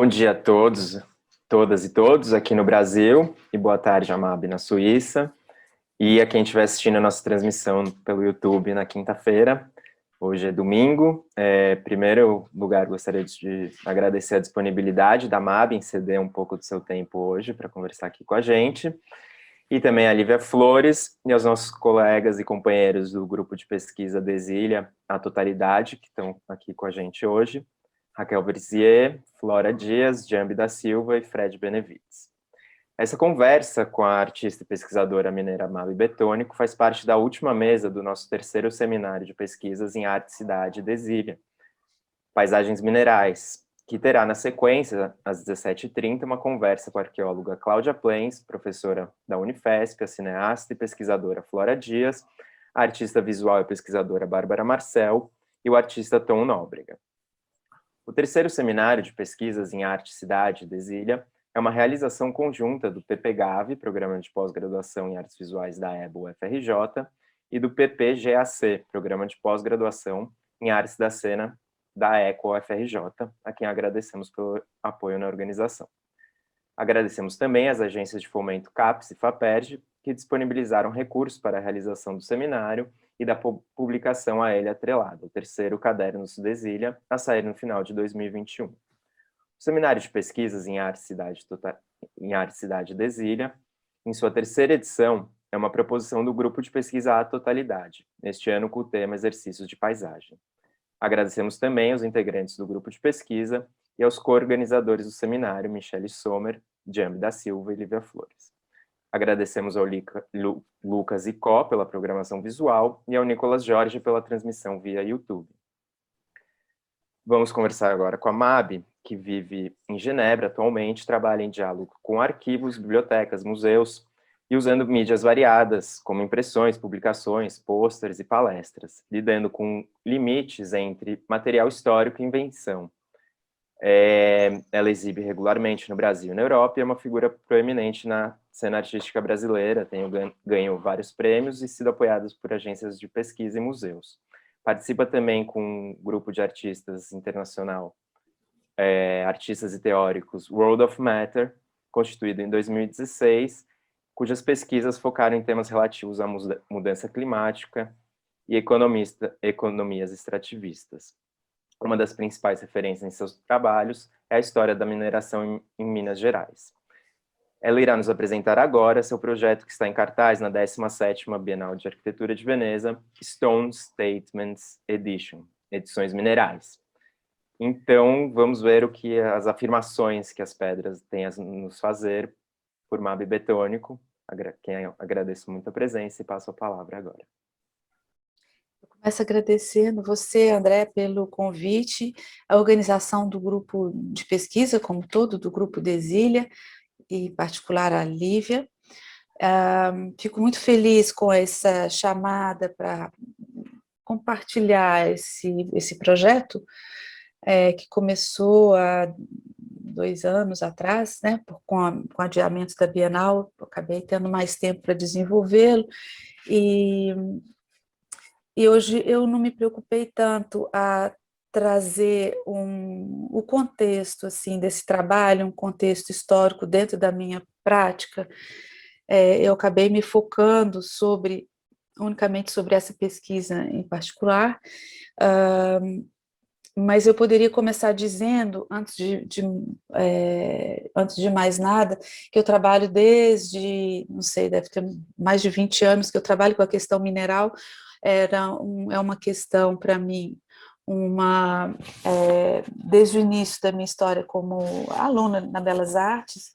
Bom dia a todos, todas e todos aqui no Brasil, e boa tarde, Amab, na Suíça, e a quem estiver assistindo a nossa transmissão pelo YouTube na quinta-feira. Hoje é domingo. Primeiro lugar, gostaria de agradecer a disponibilidade da Amab em ceder um pouco do seu tempo hoje para conversar aqui com a gente, e também a Lívia Flores e aos nossos colegas e companheiros do grupo de pesquisa Desilha, a totalidade, que estão aqui com a gente hoje. Raquel Verzier, Flora Dias, Jambi da Silva e Fred Benevides. Essa conversa com a artista e pesquisadora mineira Mabi Betônico faz parte da última mesa do nosso terceiro seminário de pesquisas em arte, cidade e desília, Paisagens Minerais, que terá na sequência, às 17h30, uma conversa com a arqueóloga Cláudia Plens, professora da Unifesp, a cineasta e pesquisadora Flora Dias, a artista visual e pesquisadora Bárbara Marcel e o artista Tom Nóbrega. O terceiro seminário de pesquisas em arte, cidade e desília é uma realização conjunta do PPGAV, Programa de Pós-Graduação em Artes Visuais da EBA-UFRJ, e do PPGAC, Programa de Pós-Graduação em Artes da Cena da ECO-UFRJ, a quem agradecemos pelo apoio na organização. Agradecemos também às agências de fomento CAPES e FAPERJ, que disponibilizaram recursos para a realização do seminário e da publicação a ele atrelada, o terceiro caderno do Desília, a sair no final de 2021. O Seminário de Pesquisas em Arte, Cidade e Desília, em sua terceira edição, é uma proposição do Grupo de Pesquisa à Totalidade, neste ano com o tema Exercícios de Paisagem. Agradecemos também aos integrantes do grupo de pesquisa e aos co-organizadores do seminário, Michele Sommer, Jambi da Silva e Lívia Flores. Agradecemos ao Lucas Icó pela programação visual e ao Nicolas Jorge pela transmissão via YouTube. Vamos conversar agora com a Mabi, que vive em Genebra atualmente, trabalha em diálogo com arquivos, bibliotecas, museus e usando mídias variadas, como impressões, publicações, pôsteres e palestras, lidando com limites entre material histórico e invenção. Ela exibe regularmente no Brasil e na Europa e é uma figura proeminente na cena artística brasileira, tem ganho vários prêmios e sido apoiada por agências de pesquisa e museus. Participa também com um grupo de artistas internacional, artistas e teóricos, World of Matter, constituído em 2016, cujas pesquisas focaram em temas relativos à mudança climática e economias extrativistas. Uma das principais referências em seus trabalhos é a história da mineração em Minas Gerais. Ela irá nos apresentar agora seu projeto que está em cartaz na 17ª Bienal de Arquitetura de Veneza, Stone Statements Edition, Edições Minerais. Então, vamos ver o que as afirmações que as pedras têm a nos fazer por Mabi Betônico, quem eu agradeço muito a presença e passo a palavra agora. Começo agradecendo você, André, pelo convite, a organização do grupo de pesquisa, como todo, do grupo Desília, e em particular a Lívia. Fico muito feliz com essa chamada para compartilhar esse projeto, que começou há 2 anos atrás, né, com o adiamento da Bienal, eu acabei tendo mais tempo para desenvolvê-lo, e hoje eu não me preocupei tanto a trazer o contexto assim, desse trabalho, um contexto histórico dentro da minha prática. Eu acabei me focando unicamente sobre essa pesquisa em particular, mas eu poderia começar dizendo, antes de mais nada, que eu trabalho desde, não sei, deve ter mais de 20 anos que eu trabalho com a questão mineral. É uma questão para mim, desde o início da minha história como aluna na Belas Artes,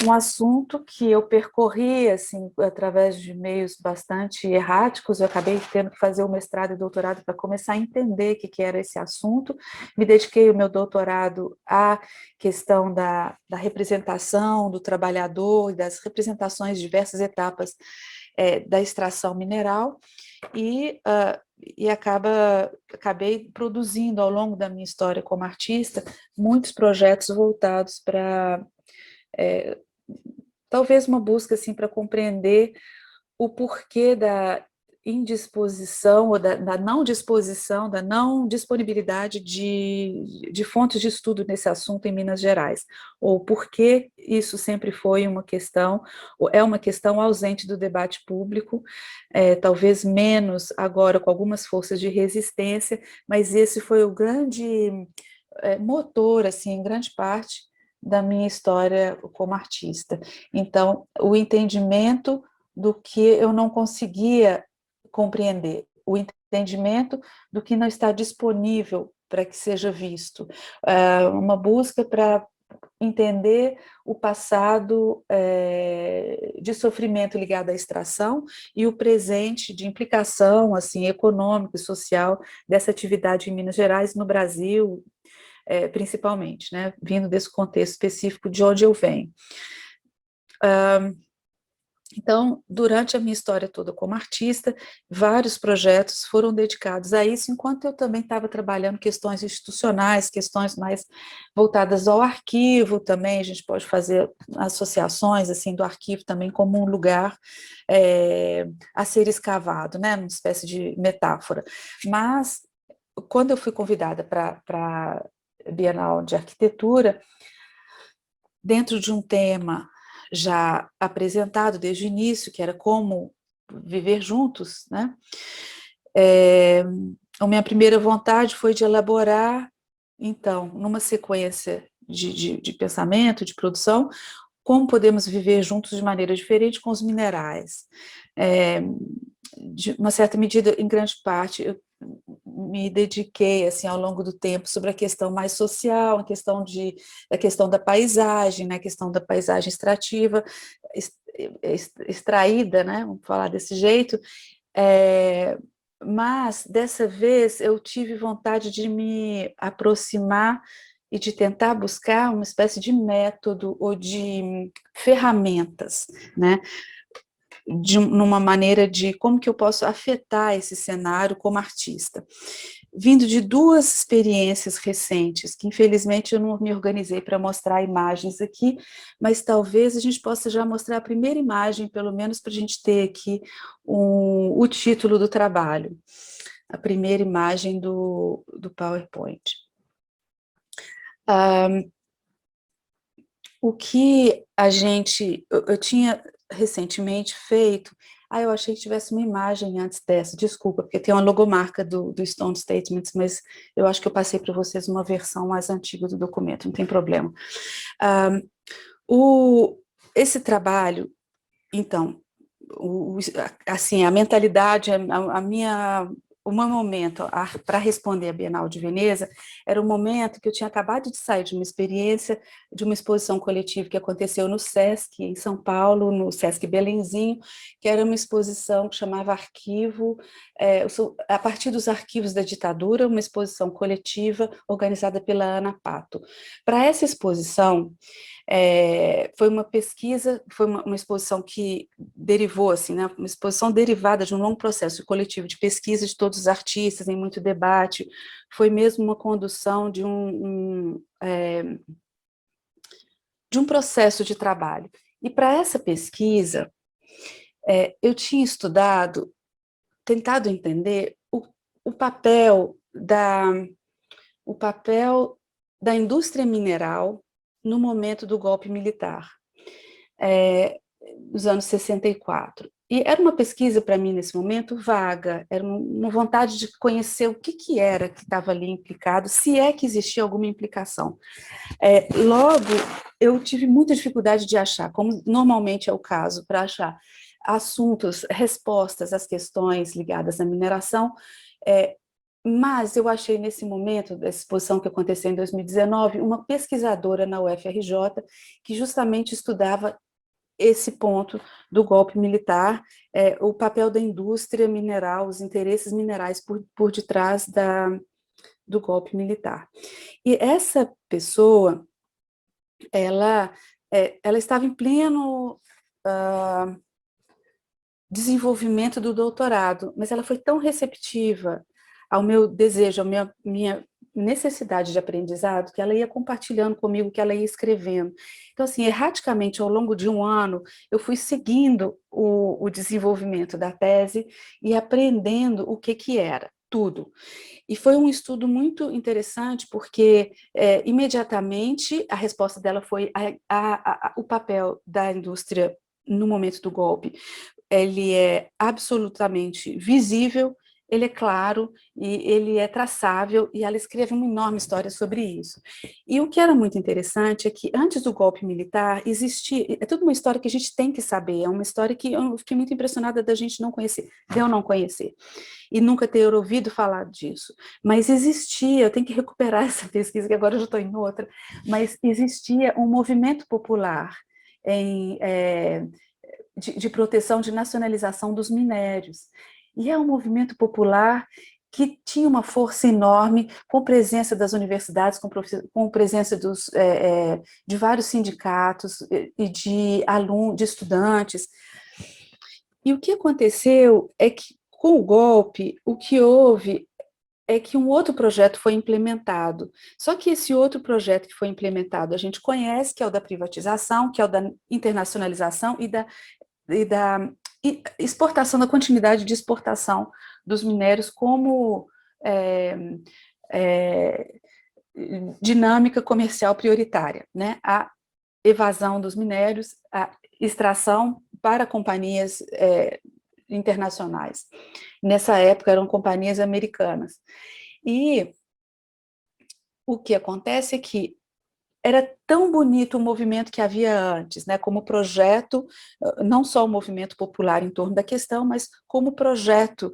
um assunto que eu percorri assim, através de meios bastante erráticos. Eu acabei tendo que fazer o mestrado e doutorado para começar a entender o que era esse assunto. Me dediquei o meu doutorado à questão da representação do trabalhador e das representações de diversas etapas da extração mineral, e acabei produzindo ao longo da minha história como artista muitos projetos voltados para talvez uma busca assim, para compreender o porquê indisposição, ou da não disposição, da não disponibilidade de fontes de estudo nesse assunto em Minas Gerais, ou por que isso sempre foi uma questão, ou é uma questão ausente do debate público, talvez menos agora com algumas forças de resistência, mas esse foi o grande motor, assim, em grande parte, da minha história como artista. Então, o entendimento do que eu não conseguia compreender, o entendimento do que não está disponível para que seja visto, uma busca para entender o passado de sofrimento ligado à extração e o presente de implicação assim econômica e social dessa atividade em Minas Gerais, no Brasil, principalmente, né, vindo desse contexto específico de onde eu venho. Então, durante a minha história toda como artista, vários projetos foram dedicados a isso, enquanto eu também estava trabalhando questões institucionais, questões mais voltadas ao arquivo também, a gente pode fazer associações assim do arquivo também como um lugar a ser escavado, né, uma espécie de metáfora. Mas, quando eu fui convidada para a Bienal de Arquitetura, dentro de um tema já apresentado desde o início, que era como viver juntos, né? A minha primeira vontade foi de elaborar, então, numa sequência de pensamento, de produção, como podemos viver juntos de maneira diferente com os minerais. De uma certa medida, em grande parte, eu me dediquei assim ao longo do tempo sobre a questão mais social, a questão da paisagem, né, a questão da paisagem extrativa, extraída, né, vamos falar desse jeito, mas dessa vez eu tive vontade de me aproximar e de tentar buscar uma espécie de método ou de ferramentas, né, numa maneira de como que eu posso afetar esse cenário como artista. Vindo de duas experiências recentes, que infelizmente eu não me organizei para mostrar imagens aqui, mas talvez a gente possa já mostrar a primeira imagem, pelo menos para a gente ter aqui o título do trabalho, a primeira imagem do PowerPoint. O que eu tinha recentemente feito, eu achei que tivesse uma imagem antes dessa, desculpa, porque tem uma logomarca do Stone Statements, mas eu acho que eu passei para vocês uma versão mais antiga do documento, não tem problema. Esse trabalho, então, assim, a mentalidade, o meu momento para responder a Bienal de Veneza era um momento que eu tinha acabado de sair de uma experiência, de uma exposição coletiva que aconteceu no Sesc, em São Paulo, no Sesc Belenzinho, que era uma exposição que chamava Arquivo, a partir dos arquivos da ditadura, uma exposição coletiva organizada pela Ana Pato. Para essa exposição, foi uma pesquisa, foi uma exposição que derivou, assim, né, uma exposição derivada de um longo processo coletivo de pesquisa de todos os artistas, em muito debate, foi mesmo uma condução de um processo de trabalho. E para essa pesquisa, eu tinha estudado, tentado entender o papel da indústria mineral no momento do golpe militar, nos anos 64. E era uma pesquisa, para mim, nesse momento, vaga, era uma vontade de conhecer o que era que estava ali implicado, se é que existia alguma implicação. Logo, eu tive muita dificuldade de achar, como normalmente é o caso, para achar assuntos, respostas às questões ligadas à mineração, mas eu achei nesse momento da exposição que aconteceu em 2019, uma pesquisadora na UFRJ que justamente estudava esse ponto do golpe militar, o papel da indústria mineral, os interesses minerais por detrás do golpe militar. E essa pessoa, ela estava em pleno desenvolvimento do doutorado, mas ela foi tão receptiva ao meu desejo, à minha necessidade de aprendizado que ela ia compartilhando comigo, que ela ia escrevendo. Então, assim, erraticamente, ao longo de um ano, eu fui seguindo o desenvolvimento da tese e aprendendo o que era, tudo. E foi um estudo muito interessante, porque imediatamente a resposta dela foi o papel da indústria no momento do golpe. Ele é absolutamente visível, ele é claro, e ele é traçável, e ela escreve uma enorme história sobre isso. E o que era muito interessante é que, antes do golpe militar, existia... É toda uma história que a gente tem que saber, é uma história que eu fiquei muito impressionada da gente não conhecer, de eu não conhecer e nunca ter ouvido falar disso. Mas existia, eu tenho que recuperar essa pesquisa, que agora eu já estou em outra, mas existia um movimento popular de proteção, de nacionalização dos minérios. E é um movimento popular que tinha uma força enorme, com presença das universidades, com presença de vários sindicatos e de alunos, de estudantes. E o que aconteceu é que, com o golpe, o que houve é que um outro projeto foi implementado. Só que esse outro projeto que foi implementado, a gente conhece, que é o da privatização, que é o da internacionalização e da exportação, da continuidade de exportação dos minérios como é, é, dinâmica comercial prioritária, né? A evasão dos minérios, a extração para companhias internacionais. Nessa época eram companhias americanas. E o que acontece é que era tão bonito o movimento que havia antes, né, como projeto, não só o movimento popular em torno da questão, mas como projeto,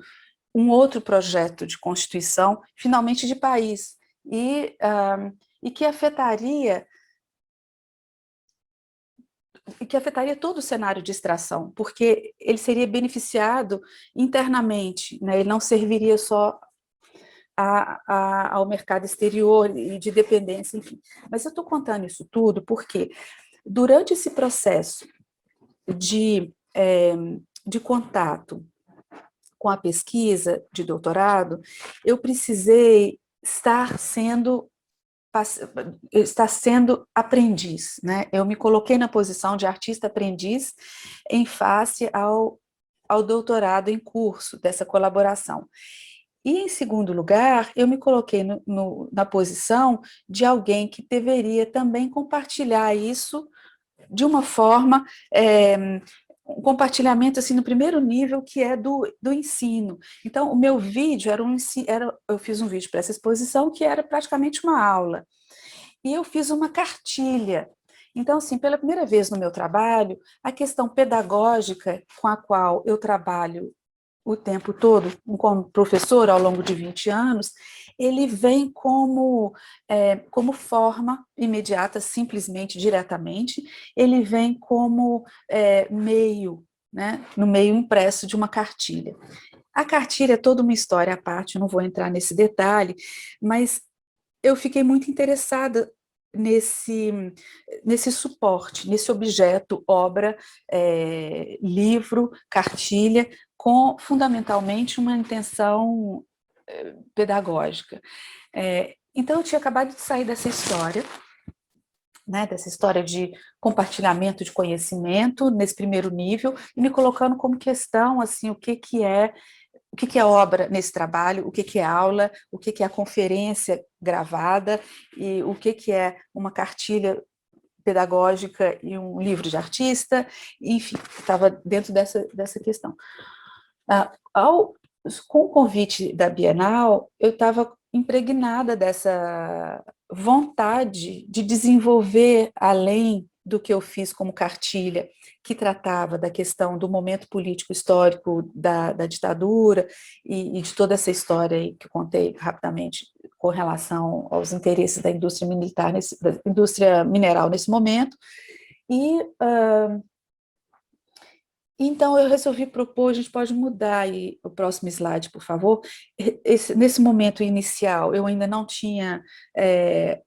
um outro projeto de constituição, finalmente de país, e que afetaria todo o cenário de extração, porque ele seria beneficiado internamente, né, ele não serviria só ao mercado exterior e de dependência, enfim. Mas eu estou contando isso tudo porque, durante esse processo de, de contato com a pesquisa de doutorado, eu precisei estar sendo aprendiz, né? Eu me coloquei na posição de artista aprendiz em face ao doutorado em curso dessa colaboração. E, em segundo lugar, eu me coloquei na posição de alguém que deveria também compartilhar isso de uma forma, um compartilhamento assim no primeiro nível, que é do ensino. Então, o meu vídeo eu fiz um vídeo para essa exposição que era praticamente uma aula. E eu fiz uma cartilha. Então, assim, pela primeira vez no meu trabalho, a questão pedagógica com a qual eu trabalho o tempo todo, como professor ao longo de 20 anos, ele vem como forma imediata, simplesmente, diretamente, ele vem como meio, né, no meio impresso de uma cartilha. A cartilha é toda uma história à parte, eu não vou entrar nesse detalhe, mas eu fiquei muito interessada nesse suporte, nesse objeto, obra, livro, cartilha, com fundamentalmente uma intenção pedagógica. Então, eu tinha acabado de sair dessa história, né, dessa história de compartilhamento de conhecimento nesse primeiro nível, e me colocando como questão, assim, o que é obra nesse trabalho, o que é aula, o que é a conferência gravada, e o que é uma cartilha pedagógica e um livro de artista, enfim, estava dentro dessa questão. Com o convite da Bienal, eu estava impregnada dessa vontade de desenvolver, além do que eu fiz como cartilha, que tratava da questão do momento político histórico da ditadura e de toda essa história aí que eu contei rapidamente com relação aos interesses da indústria militar, da indústria mineral nesse momento. Então, eu resolvi propor, a gente pode mudar aí o próximo slide, por favor. Nesse momento inicial, eu ainda não tinha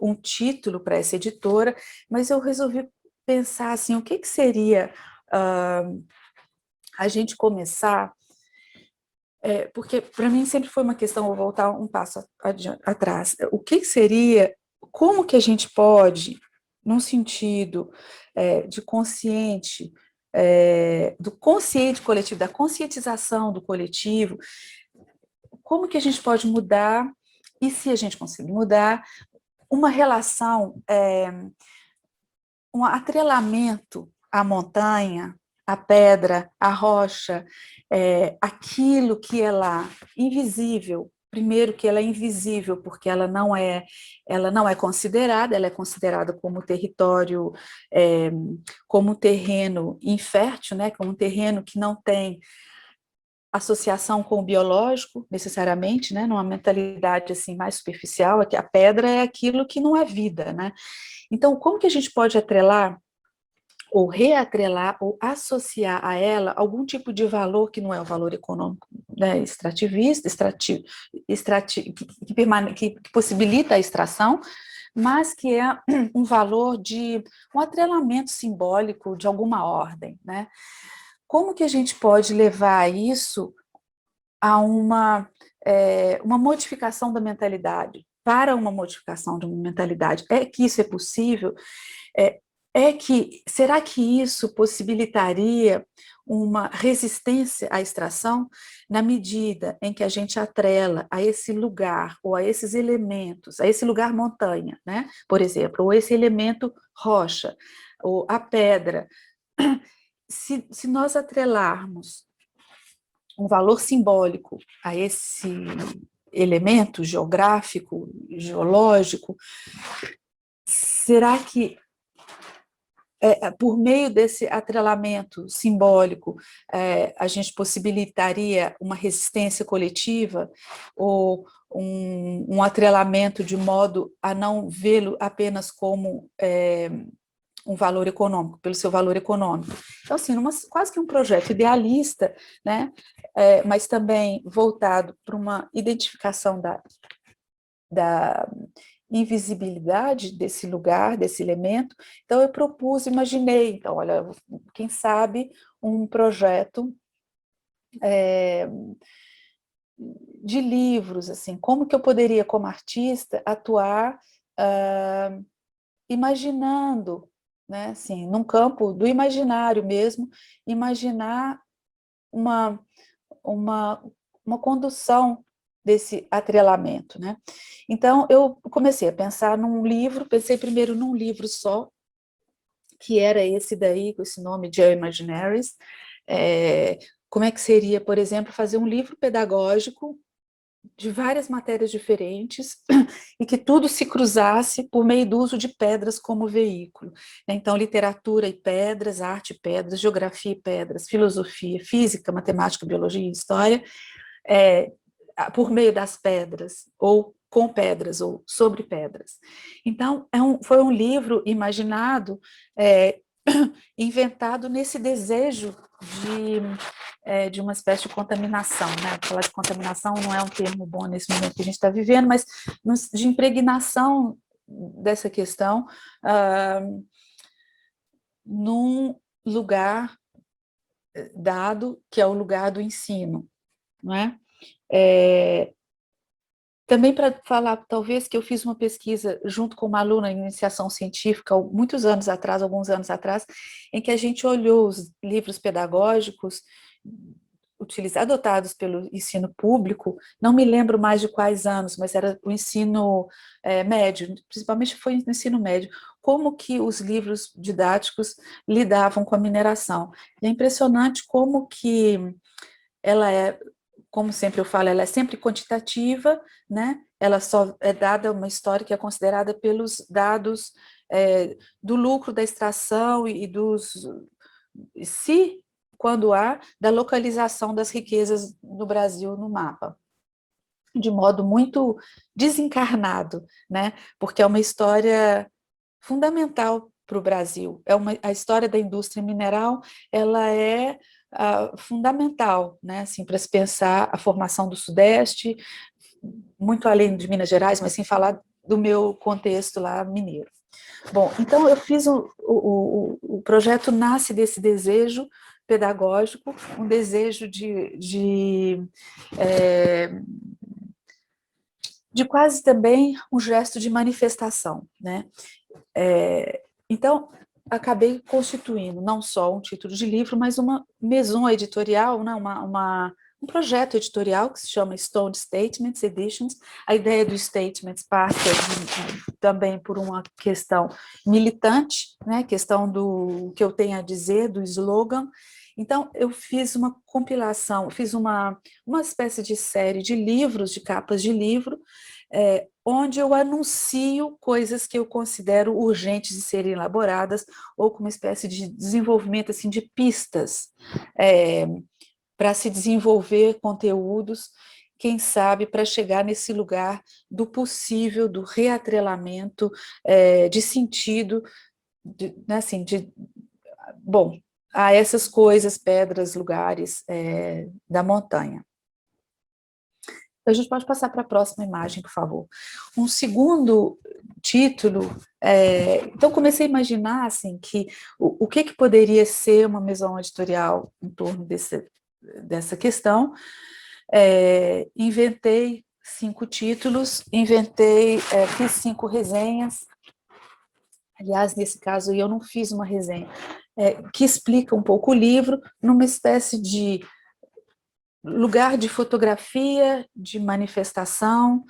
um título para essa editora, mas eu resolvi pensar assim, o que seria a gente começar porque para mim sempre foi uma questão, vou voltar um passo atrás, o que seria, como que a gente pode, num sentido de consciente, do consciente coletivo, da conscientização do coletivo, como que a gente pode mudar, e se a gente conseguir mudar, uma relação, um atrelamento à montanha, à pedra, à rocha, aquilo que é lá, invisível. Primeiro que ela é invisível, porque ela não é considerada, ela é considerada como território, como terreno infértil, né, como um terreno que não tem associação com o biológico, necessariamente, né, numa mentalidade assim mais superficial, é que a pedra é aquilo que não é vida, né? Então, como que a gente pode atrelar ou reatrelar ou associar a ela algum tipo de valor que não é o valor econômico, né, extrativista, que possibilita a extração, mas que é um valor de um atrelamento simbólico de alguma ordem, né? Como que a gente pode levar isso a uma modificação da mentalidade, para uma modificação de uma mentalidade? É que isso é possível? Será que isso possibilitaria uma resistência à extração na medida em que a gente atrela a esse lugar, ou a esses elementos, a esse lugar montanha, né? Por exemplo, ou esse elemento rocha, ou a pedra. Se nós atrelarmos um valor simbólico a esse elemento geográfico, geológico, será que por meio desse atrelamento simbólico, a gente possibilitaria uma resistência coletiva ou um atrelamento de modo a não vê-lo apenas como um valor econômico, pelo seu valor econômico? Então, assim, quase que um projeto idealista, né, mas também voltado para uma identificação da invisibilidade desse lugar, desse elemento. Então, eu imaginei, então, olha, quem sabe um projeto de livros, assim, como que eu poderia, como artista, atuar imaginando, né, assim, num campo do imaginário mesmo, imaginar uma, uma, uma condução desse atrelamento, né? Então, eu comecei a pensar num livro, pensei primeiro num livro só, que era esse daí, com esse nome, Geoimaginaries. Como é que seria, por exemplo, fazer um livro pedagógico de várias matérias diferentes e que tudo se cruzasse por meio do uso de pedras como veículo. Então, literatura e pedras, arte e pedras, geografia e pedras, filosofia, física, matemática, biologia e história, por meio das pedras, ou com pedras, ou sobre pedras. Então, foi um livro imaginado, inventado nesse desejo de uma espécie de contaminação, né? Falar de contaminação não é um termo bom nesse momento que a gente está vivendo, mas de impregnação dessa questão num lugar dado, que é o lugar do ensino, não é? Também para falar, talvez, que eu fiz uma pesquisa junto com uma aluna em iniciação científica, muitos anos atrás, alguns anos atrás, em que a gente olhou os livros pedagógicos adotados pelo ensino público, não me lembro mais de quais anos, mas era o ensino médio, principalmente foi o ensino médio, como que os livros didáticos lidavam com a mineração. E é impressionante como que ela como sempre eu falo, ela é sempre quantitativa, né? Ela só é dada uma história que é considerada pelos dados do lucro da extração e quando há, da localização das riquezas no Brasil no mapa, de modo muito desencarnado, né? Porque é uma história fundamental para o Brasil. A história da indústria mineral, ela é fundamental, né, assim, para se pensar a formação do Sudeste, muito além de Minas Gerais, mas sem falar do meu contexto lá mineiro. Bom, então eu fiz o projeto nasce desse desejo pedagógico, um desejo de quase também um gesto de manifestação, né? Então, acabei constituindo não só um título de livro, mas uma maison editorial, né? Um projeto editorial que se chama Stone Statements Editions. A ideia do Statements passa também por uma questão militante, né? Questão do que eu tenho a dizer, do slogan. Então, eu fiz uma compilação, fiz uma espécie de série de livros, de capas de livro, onde eu anuncio coisas que eu considero urgentes de serem elaboradas, ou com uma espécie de desenvolvimento assim, de pistas para se desenvolver conteúdos, quem sabe, para chegar nesse lugar do possível, do reatrelamento, de sentido, bom, a essas coisas, pedras, lugares da montanha. A gente pode passar para a próxima imagem, por favor. Um segundo título, então comecei a imaginar assim, que o que poderia ser uma maison editorial em torno dessa questão. Inventei 5 títulos, fiz 5 resenhas. Aliás, nesse caso, eu não fiz uma resenha, que explica um pouco o livro, numa espécie de lugar de fotografia, de manifestação,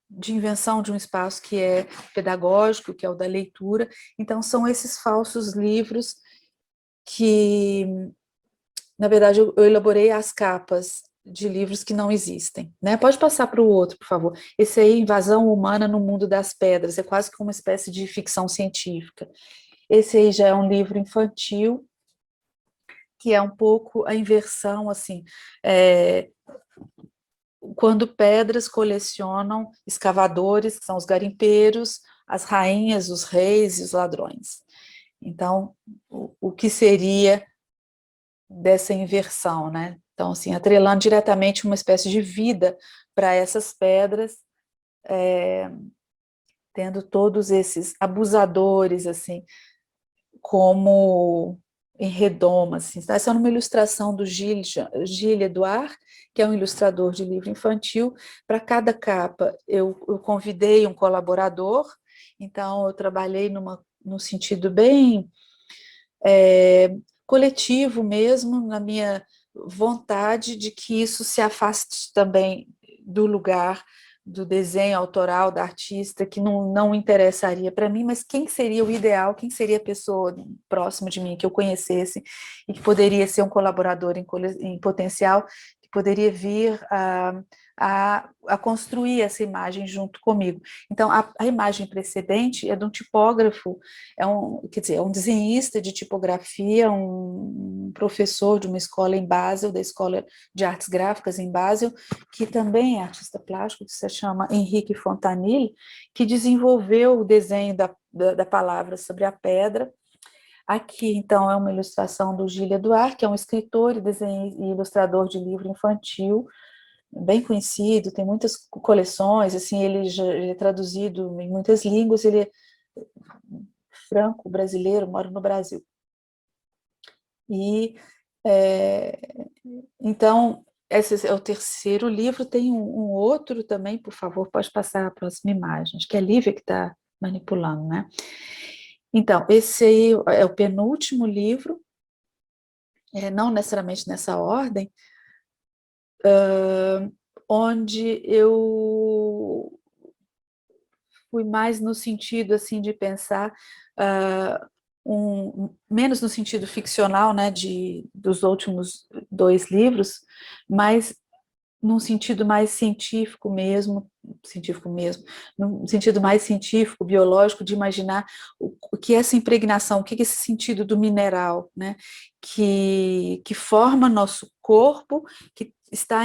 de invenção de um espaço que é pedagógico, que é o da leitura. Então, são esses falsos livros que, na verdade, eu elaborei as capas de livros que não existem, né? Pode passar para o outro, por favor. Esse aí, Invasão Humana no Mundo das Pedras, é quase que uma espécie de ficção científica. Esse aí já é um livro infantil, que é um pouco a inversão, assim, quando pedras colecionam escavadores, que são os garimpeiros, as rainhas, os reis e os ladrões. Então, o que seria dessa inversão, né? Então, assim, atrelando diretamente uma espécie de vida para essas pedras, tendo todos esses abusadores, assim, como em redoma, assim. Essa é uma ilustração do Gilles Edouard, que é um ilustrador de livro infantil. Para cada capa, eu convidei um colaborador, então eu trabalhei num sentido bem coletivo mesmo, na minha vontade de que isso se afaste também do lugar do desenho autoral da artista, que não interessaria para mim, mas quem seria o ideal, quem seria a pessoa próxima de mim que eu conhecesse e que poderia ser um colaborador em potencial, que poderia vir a construir essa imagem junto comigo. Então, a imagem precedente é de um tipógrafo, quer dizer, é um desenhista de tipografia, um professor de uma escola em Basel, da Escola de Artes Gráficas em Basel, que também é artista plástico, que se chama Henrique Fontanille, que desenvolveu o desenho da palavra sobre a pedra. Aqui, então, é uma ilustração do Gilles Edouard, que é um escritor e ilustrador de livro infantil, bem conhecido, tem muitas coleções, assim, ele já é traduzido em muitas línguas, ele é franco-brasileiro, mora no Brasil. E, então, esse é o terceiro livro, tem um outro também, por favor, pode passar a próxima imagem, acho que é a Lívia que está manipulando, né? Então, esse aí é o penúltimo livro, não necessariamente nessa ordem, onde eu fui mais no sentido assim de pensar menos no sentido ficcional, né, dos últimos 2 livros, mas num sentido mais num sentido mais científico, biológico, de imaginar o que é essa impregnação, o que é esse sentido do mineral, né, que forma nosso corpo, que está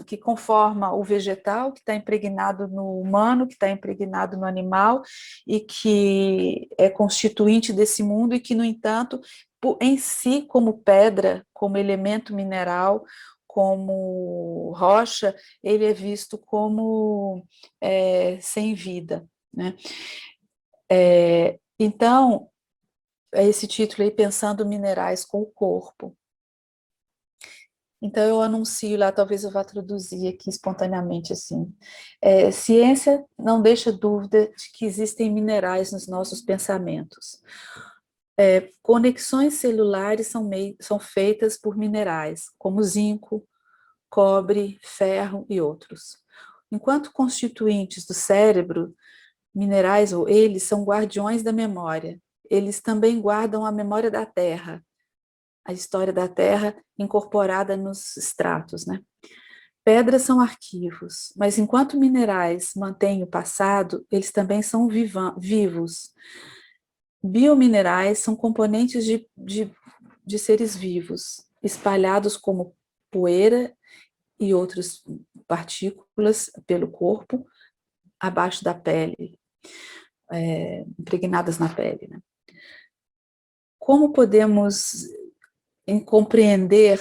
que conforma o vegetal, que está impregnado no humano, que está impregnado no animal, e que é constituinte desse mundo, e que, no entanto, em si, como pedra, como elemento mineral, como rocha, ele é visto como sem vida, né? Então, é esse título aí, Pensando Minerais com o Corpo. Então, eu anuncio lá, talvez eu vá traduzir aqui espontaneamente assim. Ciência não deixa dúvida de que existem minerais nos nossos pensamentos. Conexões celulares são feitas por minerais, como zinco, cobre, ferro e outros. Enquanto constituintes do cérebro, minerais ou eles são guardiões da memória. Eles também guardam a memória da Terra, a história da Terra incorporada nos estratos, né? Pedras são arquivos, mas enquanto minerais mantêm o passado, eles também são vivos. Biominerais são componentes de seres vivos, espalhados como poeira e outras partículas pelo corpo, abaixo da pele, impregnadas na pele, né? Como podemos compreender,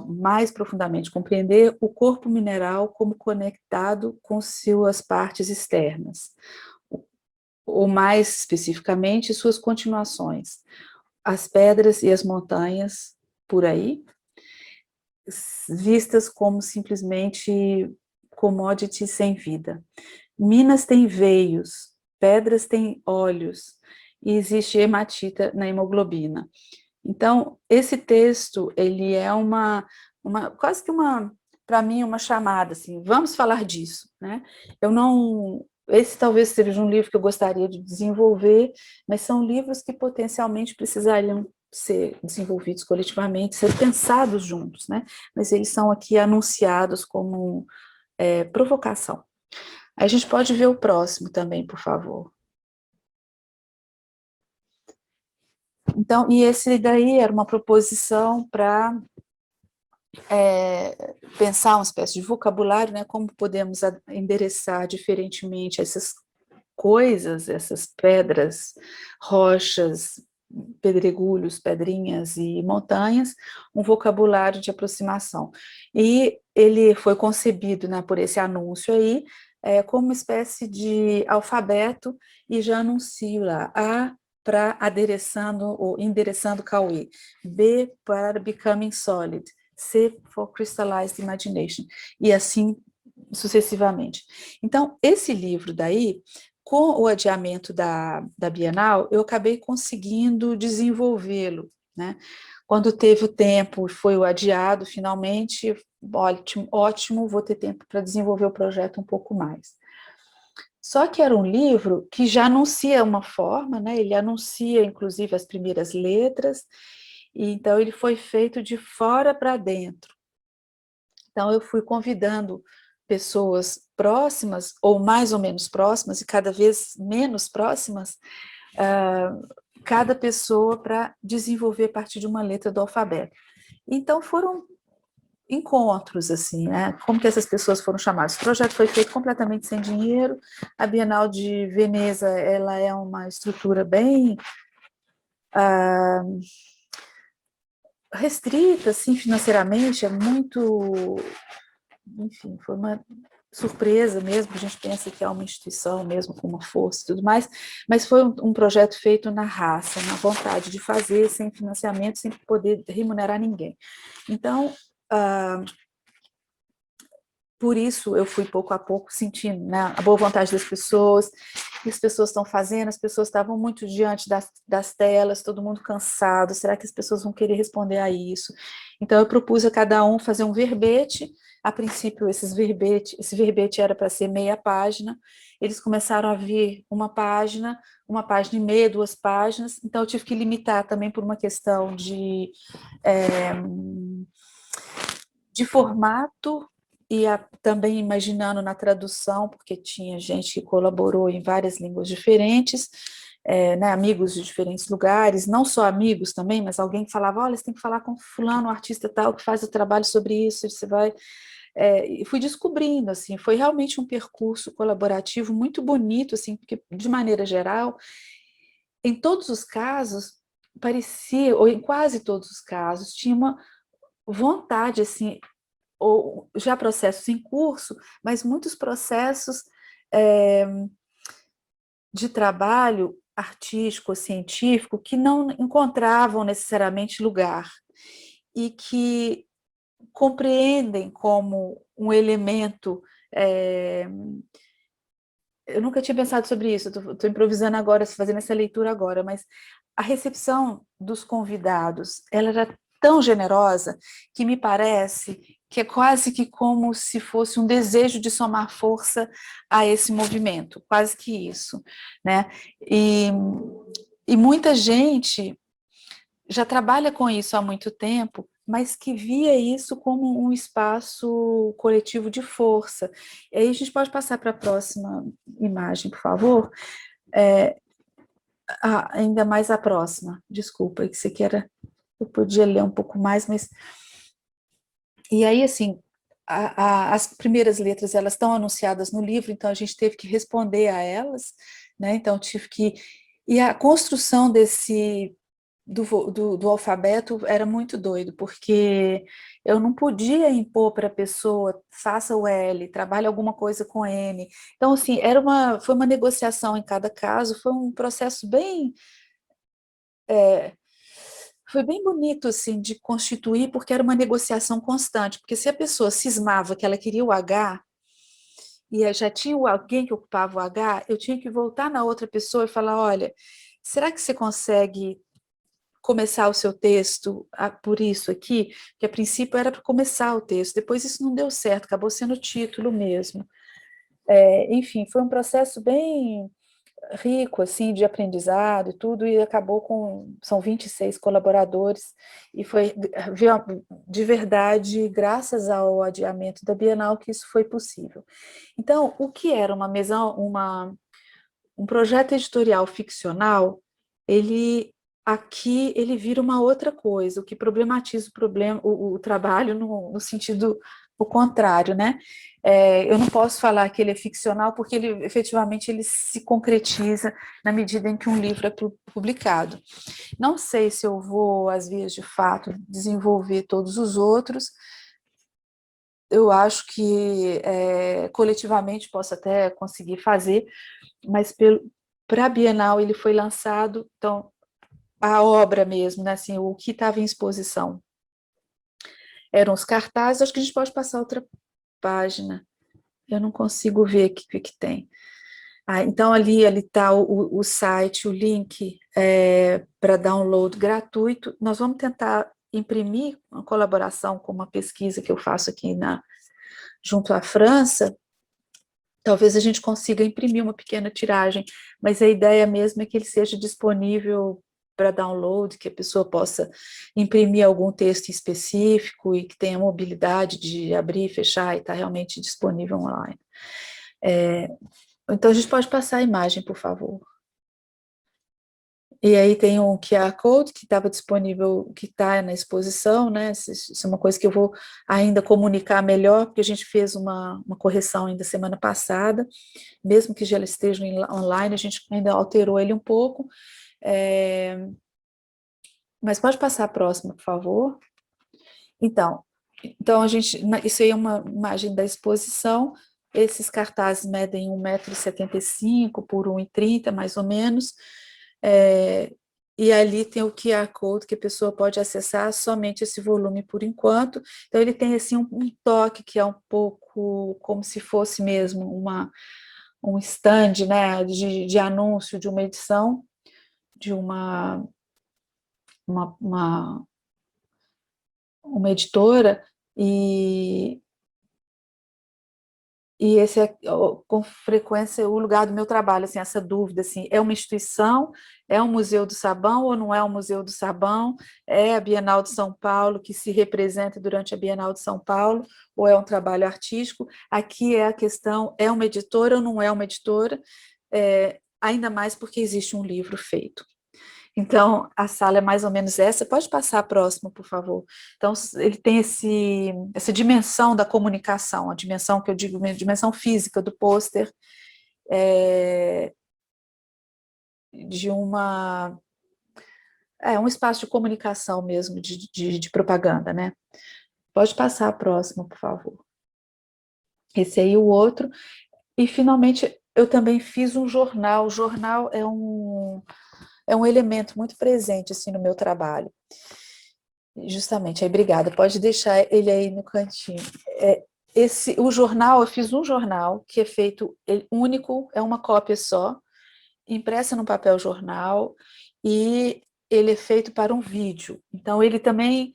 mais profundamente, compreender o corpo mineral como conectado com suas partes externas, ou mais especificamente, suas continuações, as pedras e as montanhas por aí, vistas como simplesmente commodities sem vida. Minas têm veios, pedras têm olhos, e existe hematita na hemoglobina. Então, esse texto, ele é quase que para mim, uma chamada, assim, vamos falar disso, né? Esse talvez seja um livro que eu gostaria de desenvolver, mas são livros que potencialmente precisariam ser desenvolvidos coletivamente, ser pensados juntos, né? Mas eles são aqui anunciados como provocação. A gente pode ver o próximo também, por favor. Então, e esse daí era uma proposição para pensar uma espécie de vocabulário, né, como podemos endereçar diferentemente essas coisas, essas pedras, rochas, pedregulhos, pedrinhas e montanhas, um vocabulário de aproximação. E ele foi concebido, né, por esse anúncio aí, como uma espécie de alfabeto, e já anuncio lá, A para adereçando ou endereçando Cauê, B para Becoming Solid, C for Crystallized Imagination, e assim sucessivamente. Então, esse livro daí, com o adiamento da Bienal, eu acabei conseguindo desenvolvê-lo, né? Quando teve o tempo, foi o adiado, finalmente, ótimo, ótimo, vou ter tempo para desenvolver o projeto um pouco mais. Só que era um livro que já anuncia uma forma, né? Ele anuncia, inclusive, as primeiras letras, e então ele foi feito de fora para dentro. Então, eu fui convidando pessoas próximas, ou mais ou menos próximas, e cada vez menos próximas, cada pessoa para desenvolver a partir de uma letra do alfabeto. Então, foram encontros, assim, né? Como que essas pessoas foram chamadas? O projeto foi feito completamente sem dinheiro. A Bienal de Veneza, ela é uma estrutura bem restrita, assim, financeiramente, é muito... Enfim, foi uma surpresa mesmo, a gente pensa que é uma instituição mesmo com uma força e tudo mais, mas foi um projeto feito na raça, na vontade de fazer, sem financiamento, sem poder remunerar ninguém. Então, por isso eu fui pouco a pouco sentindo, né, a boa vontade das pessoas, que as pessoas estão fazendo, as pessoas estavam muito diante das telas, todo mundo cansado, será que as pessoas vão querer responder a isso? Então eu propus a cada um fazer um verbete, a princípio esse verbete era para ser meia página, eles começaram a vir uma página e meia, 2 páginas, então eu tive que limitar também por uma questão de formato, e também imaginando na tradução, porque tinha gente que colaborou em várias línguas diferentes, né, amigos de diferentes lugares, não só amigos também, mas alguém que falava, olha, você tem que falar com fulano, um artista tal, que faz o trabalho sobre isso, você vai... e fui descobrindo, assim, foi realmente um percurso colaborativo muito bonito, assim, porque, de maneira geral, em todos os casos, parecia, ou em quase todos os casos, tinha uma vontade, assim, ou já processos em curso, mas muitos processos de trabalho artístico, científico, que não encontravam necessariamente lugar e que compreendem como um elemento. Eu nunca tinha pensado sobre isso, estou improvisando agora, fazendo essa leitura agora, mas a recepção dos convidados, ela era tão generosa que me parece que é quase que como se fosse um desejo de somar força a esse movimento, quase que isso, né? E muita gente já trabalha com isso há muito tempo, mas que via isso como um espaço coletivo de força. E aí a gente pode passar para a próxima imagem, por favor? Ainda mais a próxima, desculpa, que você queira, eu podia ler um pouco mais, mas... E aí, assim, as primeiras letras, elas estão anunciadas no livro, então a gente teve que responder a elas, né? Então tive que... E a construção do alfabeto era muito doido, porque eu não podia impor para a pessoa, faça o L, trabalhe alguma coisa com N. Então, assim, foi uma negociação em cada caso, foi um processo foi bem bonito, assim, de constituir, porque era uma negociação constante, porque se a pessoa cismava que ela queria o H, e já tinha alguém que ocupava o H, eu tinha que voltar na outra pessoa e falar, olha, será que você consegue começar o seu texto por isso aqui, que a princípio era para começar o texto, depois isso não deu certo, acabou sendo o título mesmo. Enfim, foi um processo bem rico, assim, de aprendizado e tudo, e acabou são 26 colaboradores, e foi de verdade, graças ao adiamento da Bienal, que isso foi possível. Então, o que era um projeto editorial ficcional, aqui ele vira uma outra coisa, o que problematiza o trabalho no sentido o contrário, né? Eu não posso falar que ele é ficcional porque ele efetivamente ele se concretiza na medida em que um livro é publicado. Não sei se eu vou, às vias de fato, desenvolver todos os outros. Eu acho que coletivamente posso até conseguir fazer, mas para a Bienal ele foi lançado, então a obra mesmo, né, assim, o que estava em exposição eram os cartazes. Acho que a gente pode passar outra página, eu não consigo ver o que tem. Então ali está o site, o link para download gratuito. Nós vamos tentar imprimir uma colaboração com uma pesquisa que eu faço aqui junto à França. Talvez a gente consiga imprimir uma pequena tiragem, mas a ideia mesmo é que ele seja disponível para download, que a pessoa possa imprimir algum texto específico e que tenha mobilidade de abrir e fechar e estar realmente disponível online. Então, a gente pode passar a imagem, por favor. E aí tem um QR Code que estava disponível, que está na exposição, né? Isso é uma coisa que eu vou ainda comunicar melhor, porque a gente fez uma correção ainda semana passada, mesmo que já esteja online, a gente ainda alterou ele um pouco. Mas pode passar a próxima, por favor. Então isso aí é uma imagem da exposição. Esses cartazes medem 1,75 m por 1,30 m, mais ou menos. E ali tem o QR Code que a pessoa pode acessar somente esse volume por enquanto. Então, ele tem assim, um toque que é um pouco como se fosse mesmo um stand, né, de anúncio de uma edição, de uma editora, e esse é com frequência o lugar do meu trabalho, assim, essa dúvida, assim, é uma instituição, é um museu do sabão ou não é um museu do sabão, é a Bienal de São Paulo que se representa durante a Bienal de São Paulo, ou é um trabalho artístico? Aqui é a questão, é uma editora ou não é uma editora? Ainda mais porque existe um livro feito. Então, a sala é mais ou menos essa. Pode passar a próxima, por favor. Então, ele tem essa dimensão da comunicação, a dimensão que eu digo, a dimensão física do pôster, de um espaço de comunicação mesmo, de propaganda, né? Pode passar a próxima, por favor. Esse aí, o outro. E, finalmente, eu também fiz um jornal. O jornal é um elemento muito presente assim, no meu trabalho. Justamente, aí, obrigada. Pode deixar ele aí no cantinho. O jornal, eu fiz um jornal que é feito único, é uma cópia só, impressa no papel jornal, e ele é feito para um vídeo. Então, ele também,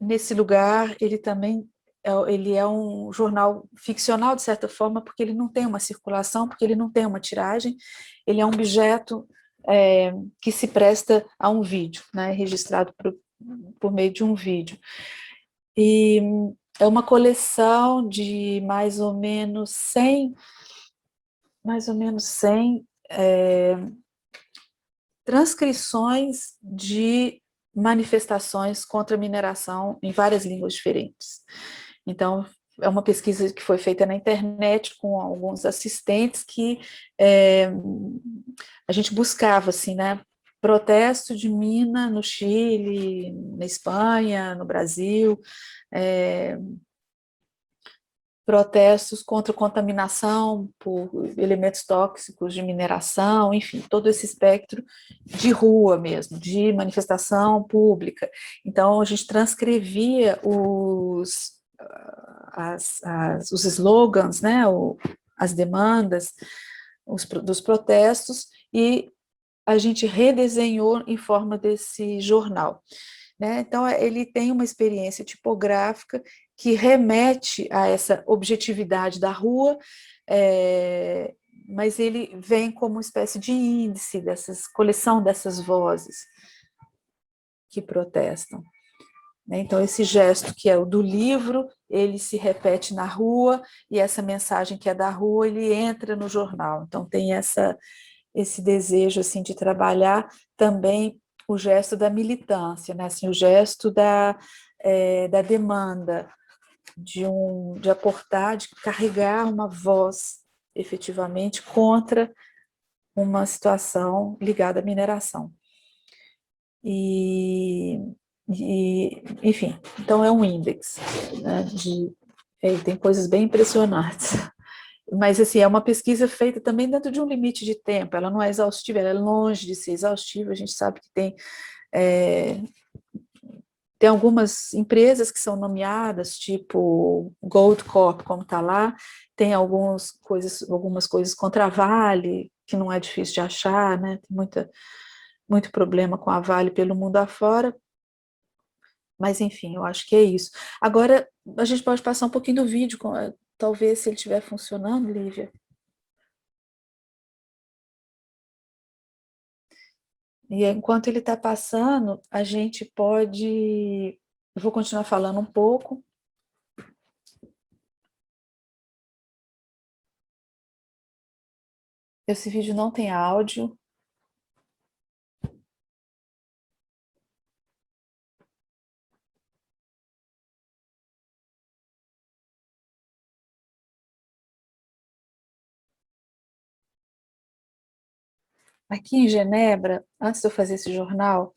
nesse lugar, ele é um jornal ficcional, de certa forma, porque ele não tem uma circulação, porque ele não tem uma tiragem, ele é um objeto que se presta a um vídeo, né, registrado por meio de um vídeo. E é uma coleção de mais ou menos 100 transcrições de manifestações contra a mineração em várias línguas diferentes. Então, é uma pesquisa que foi feita na internet com alguns assistentes que a gente buscava, assim, né, protesto de mina no Chile, na Espanha, no Brasil, protestos contra contaminação por elementos tóxicos de mineração, enfim, todo esse espectro de rua mesmo, de manifestação pública. Então, a gente transcrevia os slogans, né, as demandas dos protestos, e a gente redesenhou em forma desse jornal. Né? Então, ele tem uma experiência tipográfica que remete a essa objetividade da rua, mas ele vem como uma espécie de índice coleção dessas vozes que protestam. Né? Então, esse gesto que é o do livro, ele se repete na rua, e essa mensagem que é da rua, ele entra no jornal. Então, tem esse desejo assim, de trabalhar também o gesto da militância, né? Assim, o gesto da demanda, de aportar, de carregar uma voz efetivamente contra uma situação ligada à mineração. Enfim, então é um índex, né, tem coisas bem impressionantes. Mas, assim, é uma pesquisa feita também dentro de um limite de tempo, ela não é exaustiva, ela é longe de ser exaustiva, a gente sabe que tem algumas empresas que são nomeadas, tipo Goldcorp, como está lá, tem algumas coisas contra a Vale, que não é difícil de achar, né? Tem muito problema com a Vale pelo mundo afora, mas, enfim, eu acho que é isso. Agora, a gente pode passar um pouquinho do vídeo, talvez, se ele estiver funcionando, Lívia. E enquanto ele está passando, a gente pode... Eu vou continuar falando um pouco. Esse vídeo não tem áudio. Aqui em Genebra, antes de eu fazer esse jornal,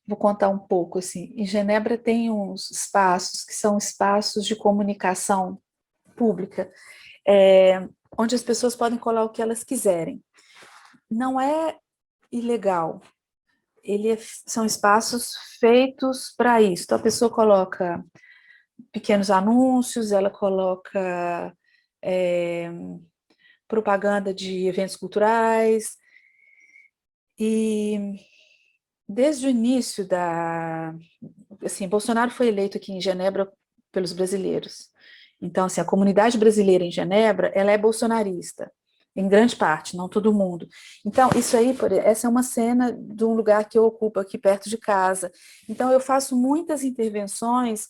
vou contar um pouco. Assim, em Genebra tem uns espaços que são espaços de comunicação pública, onde as pessoas podem colar o que elas quiserem. Não é ilegal, são espaços feitos para isso. Então, a pessoa coloca pequenos anúncios, ela coloca propaganda de eventos culturais, e desde o início assim, Bolsonaro foi eleito aqui em Genebra pelos brasileiros. Então, assim, a comunidade brasileira em Genebra, ela é bolsonarista, em grande parte, não todo mundo. Então, isso aí, essa é uma cena de um lugar que eu ocupo aqui perto de casa. Então, eu faço muitas intervenções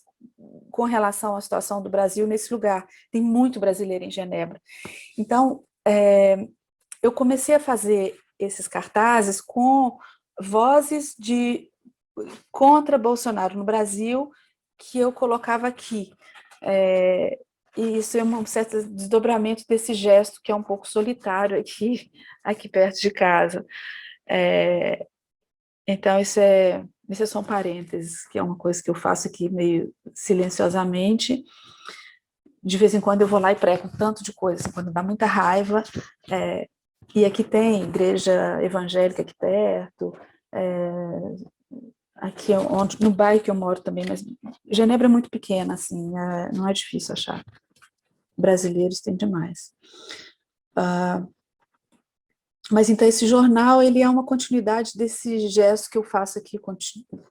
com relação à situação do Brasil nesse lugar. Tem muito brasileiro em Genebra. Então, eu comecei a fazer esses cartazes com vozes contra Bolsonaro no Brasil, que eu colocava aqui. E isso é um certo desdobramento desse gesto, que é um pouco solitário aqui perto de casa. Então, isso é só um parênteses, que é uma coisa que eu faço aqui meio silenciosamente, de vez em quando eu vou lá e prego um tanto de coisa, assim, quando dá muita raiva, e aqui tem igreja evangélica aqui perto, aqui onde, no bairro que eu moro também, mas Genebra é muito pequena, assim, não é difícil achar. Brasileiros tem demais. Mas então esse jornal, ele é uma continuidade desse gesto que eu faço aqui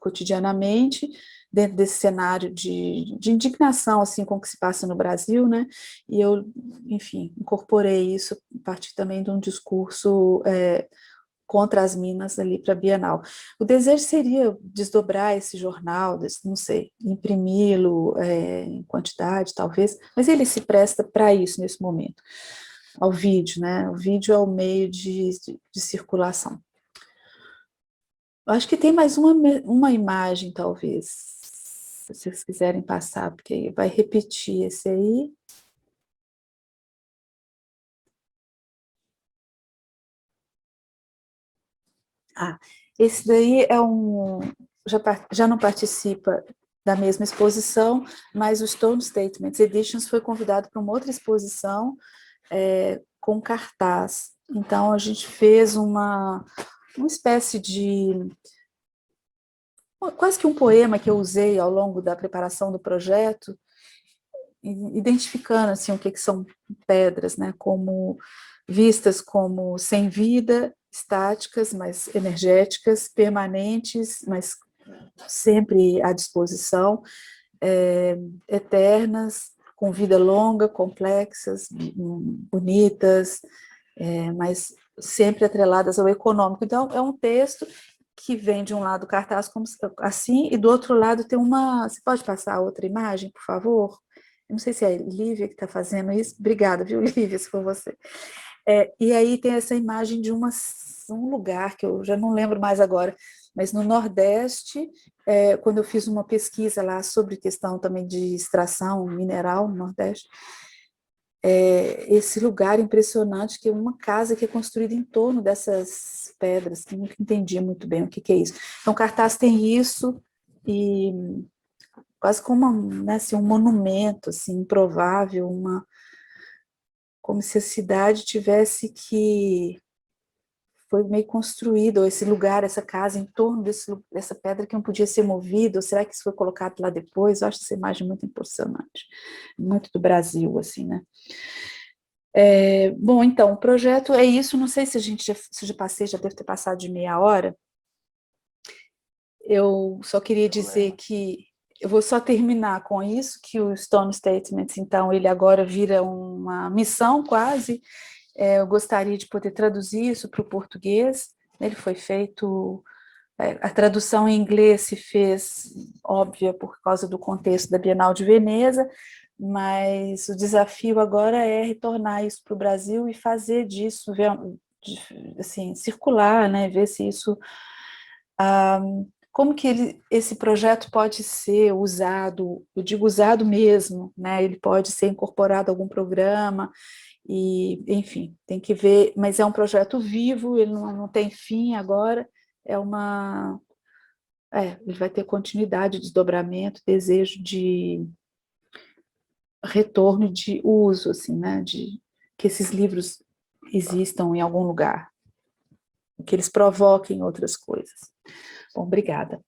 cotidianamente, dentro desse cenário de indignação, assim, com o que se passa no Brasil, né, e eu, enfim, incorporei isso a partir também de um discurso contra as minas ali para a Bienal. O desejo seria desdobrar esse jornal, não sei, imprimi-lo em quantidade, talvez, mas ele se presta para isso nesse momento, ao vídeo, né? O vídeo é o meio de circulação. Acho que tem mais uma imagem, talvez, se vocês quiserem passar, porque vai repetir esse aí. Esse daí é já não participa da mesma exposição, mas o Stone Statements Editions foi convidado para uma outra exposição com cartaz. Então, a gente fez uma espécie de quase que um poema que eu usei ao longo da preparação do projeto, identificando assim, o que são pedras, né, como vistas como sem vida, estáticas, mas energéticas, permanentes, mas sempre à disposição, eternas, com vida longa, complexas, bonitas, mas sempre atreladas ao econômico. Então, é um texto que vem de um lado cartaz como assim, e do outro lado tem uma... Você pode passar a outra imagem, por favor? Eu não sei se é a Lívia que está fazendo isso. Obrigada, viu, Lívia, se for você. E aí tem essa imagem de um lugar que eu já não lembro mais agora, mas no Nordeste, quando eu fiz uma pesquisa lá sobre questão também de extração mineral no Nordeste, esse lugar impressionante, que é uma casa que é construída em torno dessas pedras, que eu nunca entendi muito bem o que é isso. Então, o cartaz tem isso, e quase como né, assim, um monumento assim, improvável, como se a cidade tivesse que... Foi meio construído, esse lugar, essa casa, em torno dessa pedra que não podia ser movida, ou será que isso foi colocado lá depois? Eu acho essa imagem muito impressionante, muito do Brasil, assim, né? Bom, então, o projeto é isso, não sei se já passei, já deve ter passado de meia hora. Eu só queria dizer que eu vou só terminar com isso, que o Stone Statements, então, ele agora vira uma missão quase. Eu gostaria de poder traduzir isso para o português. Ele foi feito... A tradução em inglês se fez óbvia por causa do contexto da Bienal de Veneza, mas o desafio agora é retornar isso para o Brasil e fazer disso, assim, circular, né, ver se isso... como que esse projeto pode ser usado, eu digo usado mesmo, né, ele pode ser incorporado a algum programa, e, enfim, tem que ver, mas é um projeto vivo, ele não tem fim agora, ele vai ter continuidade, desdobramento, desejo de retorno de uso, assim, né, de que esses livros existam em algum lugar, que eles provoquem outras coisas. Bom, obrigada.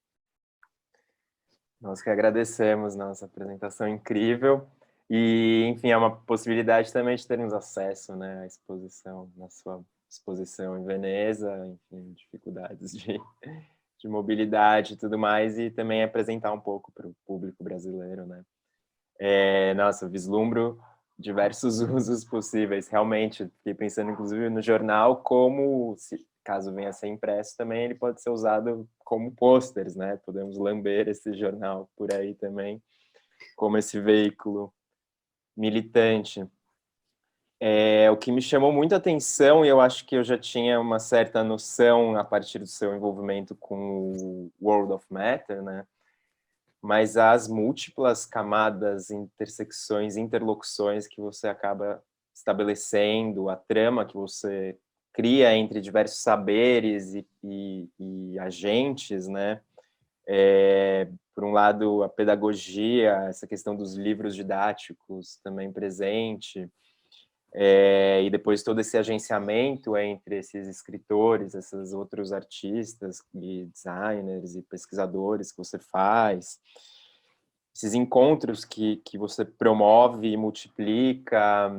Nós que agradecemos nossa apresentação incrível e, enfim, é uma possibilidade também de termos acesso, né, à exposição, na sua exposição em Veneza, enfim, dificuldades de mobilidade e tudo mais, e também apresentar um pouco para o público brasileiro, né. Nossa, eu vislumbro diversos usos possíveis, realmente, fiquei pensando inclusive no jornal, como, caso venha a ser impresso também, ele pode ser usado como pôsteres, né, podemos lamber esse jornal por aí também, como esse veículo militante. O que me chamou muita atenção, e eu acho que eu já tinha uma certa noção a partir do seu envolvimento com o World of Matter, né, mas as múltiplas camadas, intersecções, interlocuções que você acaba estabelecendo, a trama que você cria entre diversos saberes e agentes, né? Por um lado, a pedagogia, essa questão dos livros didáticos também presente, e depois todo esse agenciamento entre esses escritores, esses outros artistas e designers e pesquisadores que você faz, esses encontros que você promove e multiplica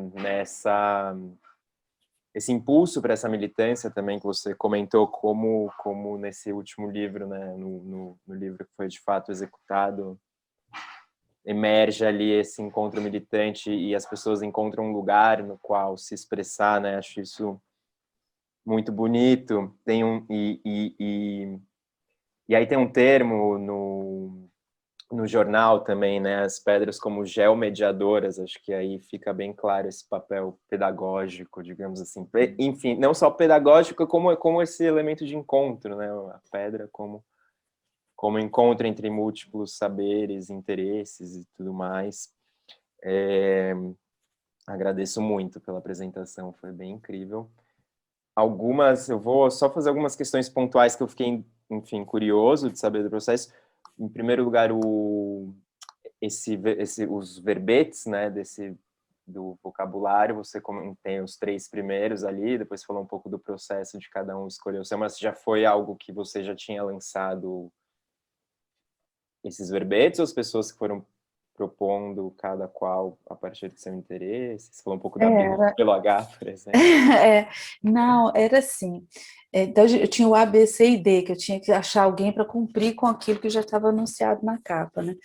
esse impulso para essa militância também que você comentou, como nesse último livro, né, no livro que foi de fato executado, emerge ali esse encontro militante e as pessoas encontram um lugar no qual se expressar, né? Acho isso muito bonito. E aí tem um termo no jornal também, né? As pedras como geomediadoras, acho que aí fica bem claro esse papel pedagógico, digamos assim. Enfim, não só pedagógico, como esse elemento de encontro, né? A pedra como encontro entre múltiplos saberes, interesses e tudo mais. Agradeço muito pela apresentação, foi bem incrível. Eu vou só fazer algumas questões pontuais que eu fiquei, enfim, curioso de saber do processo. Em primeiro lugar, os verbetes, né, do vocabulário, você tem os 3 primeiros ali, depois falou um pouco do processo de cada um escolher o seu, mas já foi algo que você já tinha lançado esses verbetes, ou as pessoas que foram propondo cada qual a partir do seu interesse? Você falou um pouco da briga pelo H, por exemplo. Não, era assim. Então, eu tinha o A, B, C e D, que eu tinha que achar alguém para cumprir com aquilo que já estava anunciado na capa, né?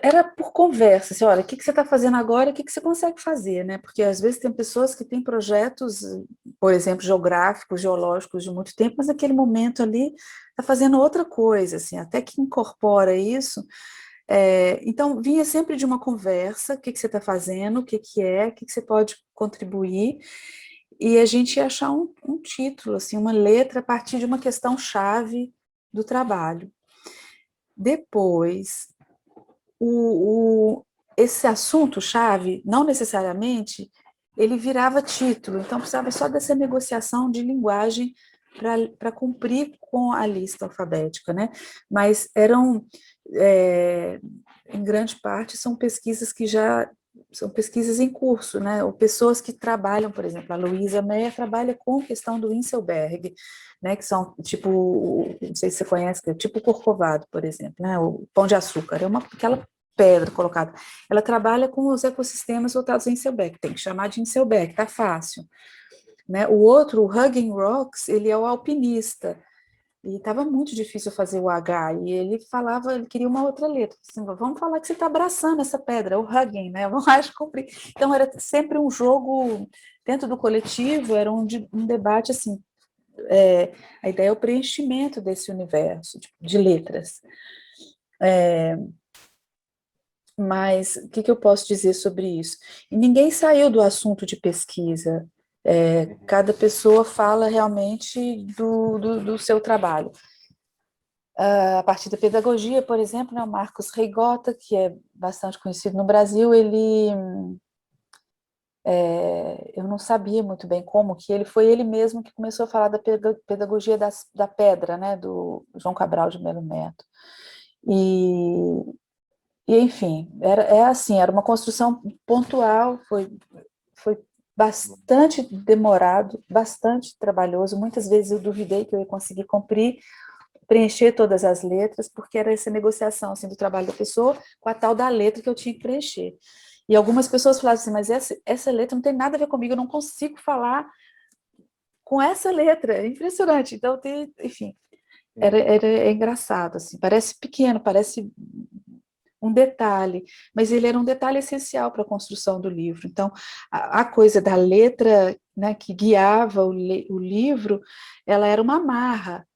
Era por conversa, assim, olha, o que você está fazendo agora, o que você consegue fazer, né? Porque às vezes tem pessoas que têm projetos, por exemplo, geográficos, geológicos de muito tempo, mas naquele momento ali está fazendo outra coisa, assim, até que incorpora isso. Então, vinha sempre de uma conversa, o que você está fazendo, o que você pode contribuir, e a gente ia achar um título, assim, uma letra a partir de uma questão-chave do trabalho. Depois, esse assunto-chave, não necessariamente, ele virava título, então precisava só dessa negociação de linguagem para cumprir com a lista alfabética, né? Mas eram, em grande parte, são pesquisas que já são pesquisas em curso, né? Ou pessoas que trabalham, por exemplo, a Luísa Meyer trabalha com a questão do Inselberg, né? Que são tipo, não sei se você conhece, que é tipo o Corcovado, por exemplo, né? O Pão de Açúcar, aquela pedra colocada. Ela trabalha com os ecossistemas voltados em Inselberg, tem que chamar de Inselberg, tá fácil. Né? O outro, o Hugging Rocks, ele é o alpinista, e estava muito difícil fazer o H, e ele queria uma outra letra, assim, vamos falar que você está abraçando essa pedra, o hugging, né? Vamos lá cumprir. Então era sempre um jogo dentro do coletivo, era um debate assim, a ideia é o preenchimento desse universo de letras. Mas o que eu posso dizer sobre isso? E ninguém saiu do assunto de pesquisa, cada pessoa fala realmente do seu trabalho. A partir da pedagogia, por exemplo, né, o Marcos Reigota, que é bastante conhecido no Brasil, eu não sabia muito bem como, que foi ele mesmo que começou a falar da pedagogia da pedra, né, do João Cabral de Melo Neto. E enfim, era uma construção pontual, foi bastante demorado, bastante trabalhoso, muitas vezes eu duvidei que eu ia conseguir preencher todas as letras, porque era essa negociação assim, do trabalho da pessoa com a tal da letra que eu tinha que preencher. E algumas pessoas falavam assim, mas essa letra não tem nada a ver comigo, eu não consigo falar com essa letra, é impressionante. Então, enfim, é engraçado, assim, parece pequeno, parece um detalhe, mas ele era um detalhe essencial para a construção do livro. Então, a coisa da letra, né, que guiava o livro, ela era uma amarra,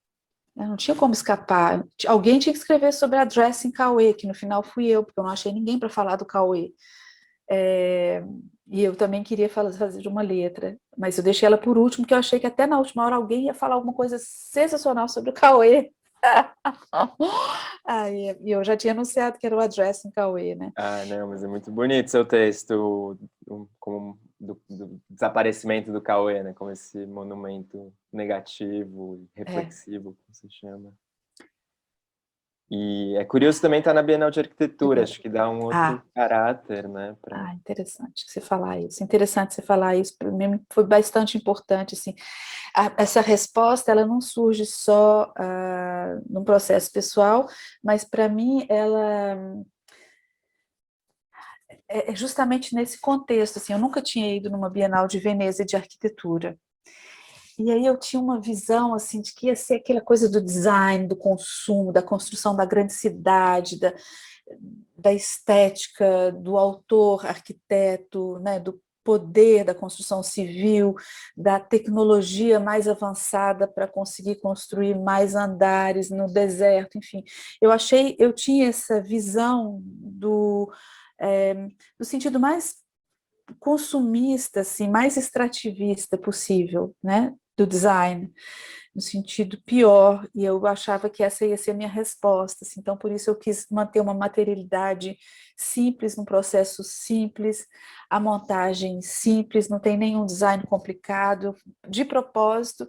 né, não tinha como escapar. Alguém tinha que escrever sobre a Dressing Cauê, que no final fui eu, porque eu não achei ninguém para falar do Cauê. E eu também queria fazer de uma letra, mas eu deixei ela por último, porque eu achei que até na última hora alguém ia falar alguma coisa sensacional sobre o Cauê. E eu já tinha anunciado que era o Addressing Cauê, né? Ah, não, mas é muito bonito seu texto, como do desaparecimento do Cauê, né? Como esse monumento negativo, É. reflexivo, como se chama. E é curioso também estar na Bienal de Arquitetura, acho que dá um outro Ah, caráter, né? interessante você falar isso. Interessante você falar isso. Para mim foi bastante importante, assim. Essa resposta, ela não surge só num processo pessoal, mas para mim ela é justamente nesse contexto, assim. Eu nunca tinha ido numa Bienal de Veneza de arquitetura. E aí eu tinha uma visão assim de que ia ser aquela coisa do design, do consumo, da construção da grande cidade, da estética, do autor, arquiteto, né, do poder da construção civil, da tecnologia mais avançada para conseguir construir mais andares no deserto, enfim. Eu tinha essa visão do sentido mais consumista, assim, mais extrativista possível, né, do design, no sentido pior, e eu achava que essa ia ser a minha resposta, assim, então por isso eu quis manter uma materialidade simples, num processo simples, a montagem simples, não tem nenhum design complicado, de propósito,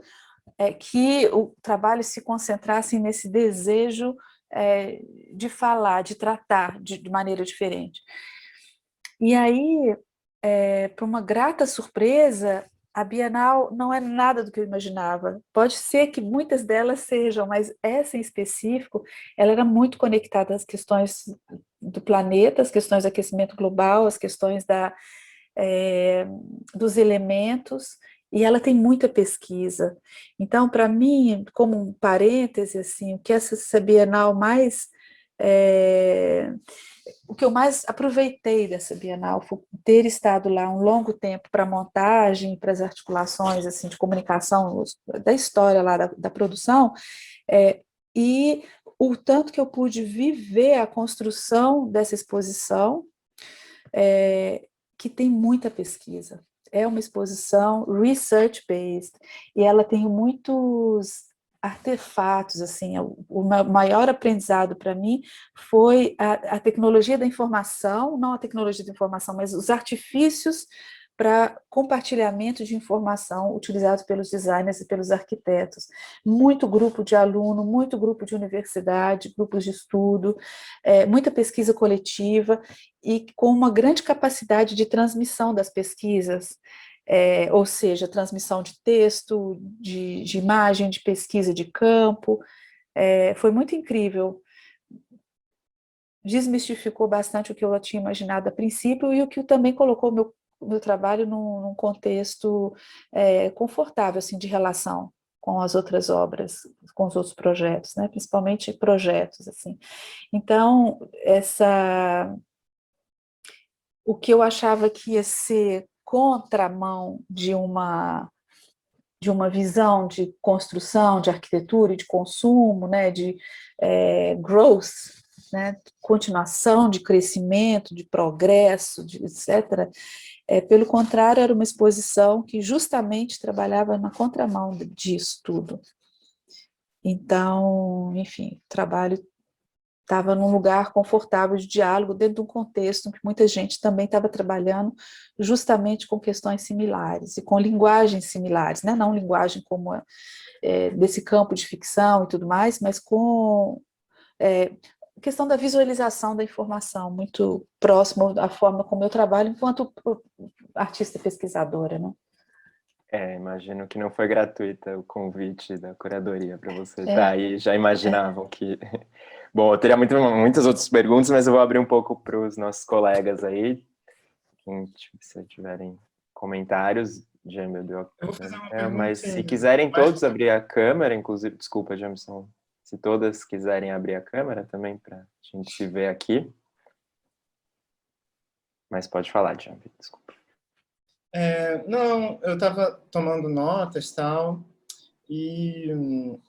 que o trabalho se concentrasse nesse desejo de falar, de tratar de maneira diferente. E aí, para uma grata surpresa, a Bienal não é nada do que eu imaginava. Pode ser que muitas delas sejam, mas essa em específico, ela era muito conectada às questões do planeta, às questões do aquecimento global, às questões é, dos elementos, e ela tem muita pesquisa. Então, para mim, como um parêntese, assim, o que essa Bienal mais o que eu mais aproveitei dessa Bienal foi ter estado lá um longo tempo para a montagem, para as articulações assim de comunicação da história lá da produção, e o tanto que eu pude viver a construção dessa exposição, que tem muita pesquisa. É uma exposição research-based, e ela tem muitos artefatos, assim, o maior aprendizado para mim foi a tecnologia da informação, não a tecnologia da informação, mas os artifícios para compartilhamento de informação utilizados pelos designers e pelos arquitetos. Muito grupo de aluno, muito grupo de universidade, grupos de estudo, muita pesquisa coletiva e com uma grande capacidade de transmissão das pesquisas, ou seja, transmissão de texto, de imagem, de pesquisa de campo. Foi muito incrível. Desmistificou bastante o que eu tinha imaginado a princípio e o que também colocou o meu trabalho num contexto confortável, assim, de relação com as outras obras, com os outros projetos, né? Principalmente projetos, assim. Então, o que eu achava que ia ser contramão de uma visão de construção, de arquitetura e de consumo, né, de growth, né, continuação de crescimento, de progresso, etc. Pelo contrário, era uma exposição que justamente trabalhava na contramão disso tudo. Então, enfim, o trabalho estava num lugar confortável de diálogo, dentro de um contexto em que muita gente também estava trabalhando justamente com questões similares e com linguagens similares, né? Não linguagem como desse campo de ficção e tudo mais, mas com a questão da visualização da informação, muito próximo da forma como eu trabalho enquanto artista pesquisadora, né? Imagino que não foi gratuita o convite da curadoria para você estar aí, já imaginavam que... Bom, eu teria muitas outras perguntas, mas eu vou abrir um pouco para os nossos colegas aí, se tiverem comentários. Jamie abriu a Eu vou fazer uma câmera, mas perguntinha. se quiserem todos abrir a câmera, inclusive, desculpa, Jamison, se todas quiserem abrir a câmera também para a gente se ver aqui. Mas pode falar, Jamie, desculpa. Não, eu estava tomando notas e tal, e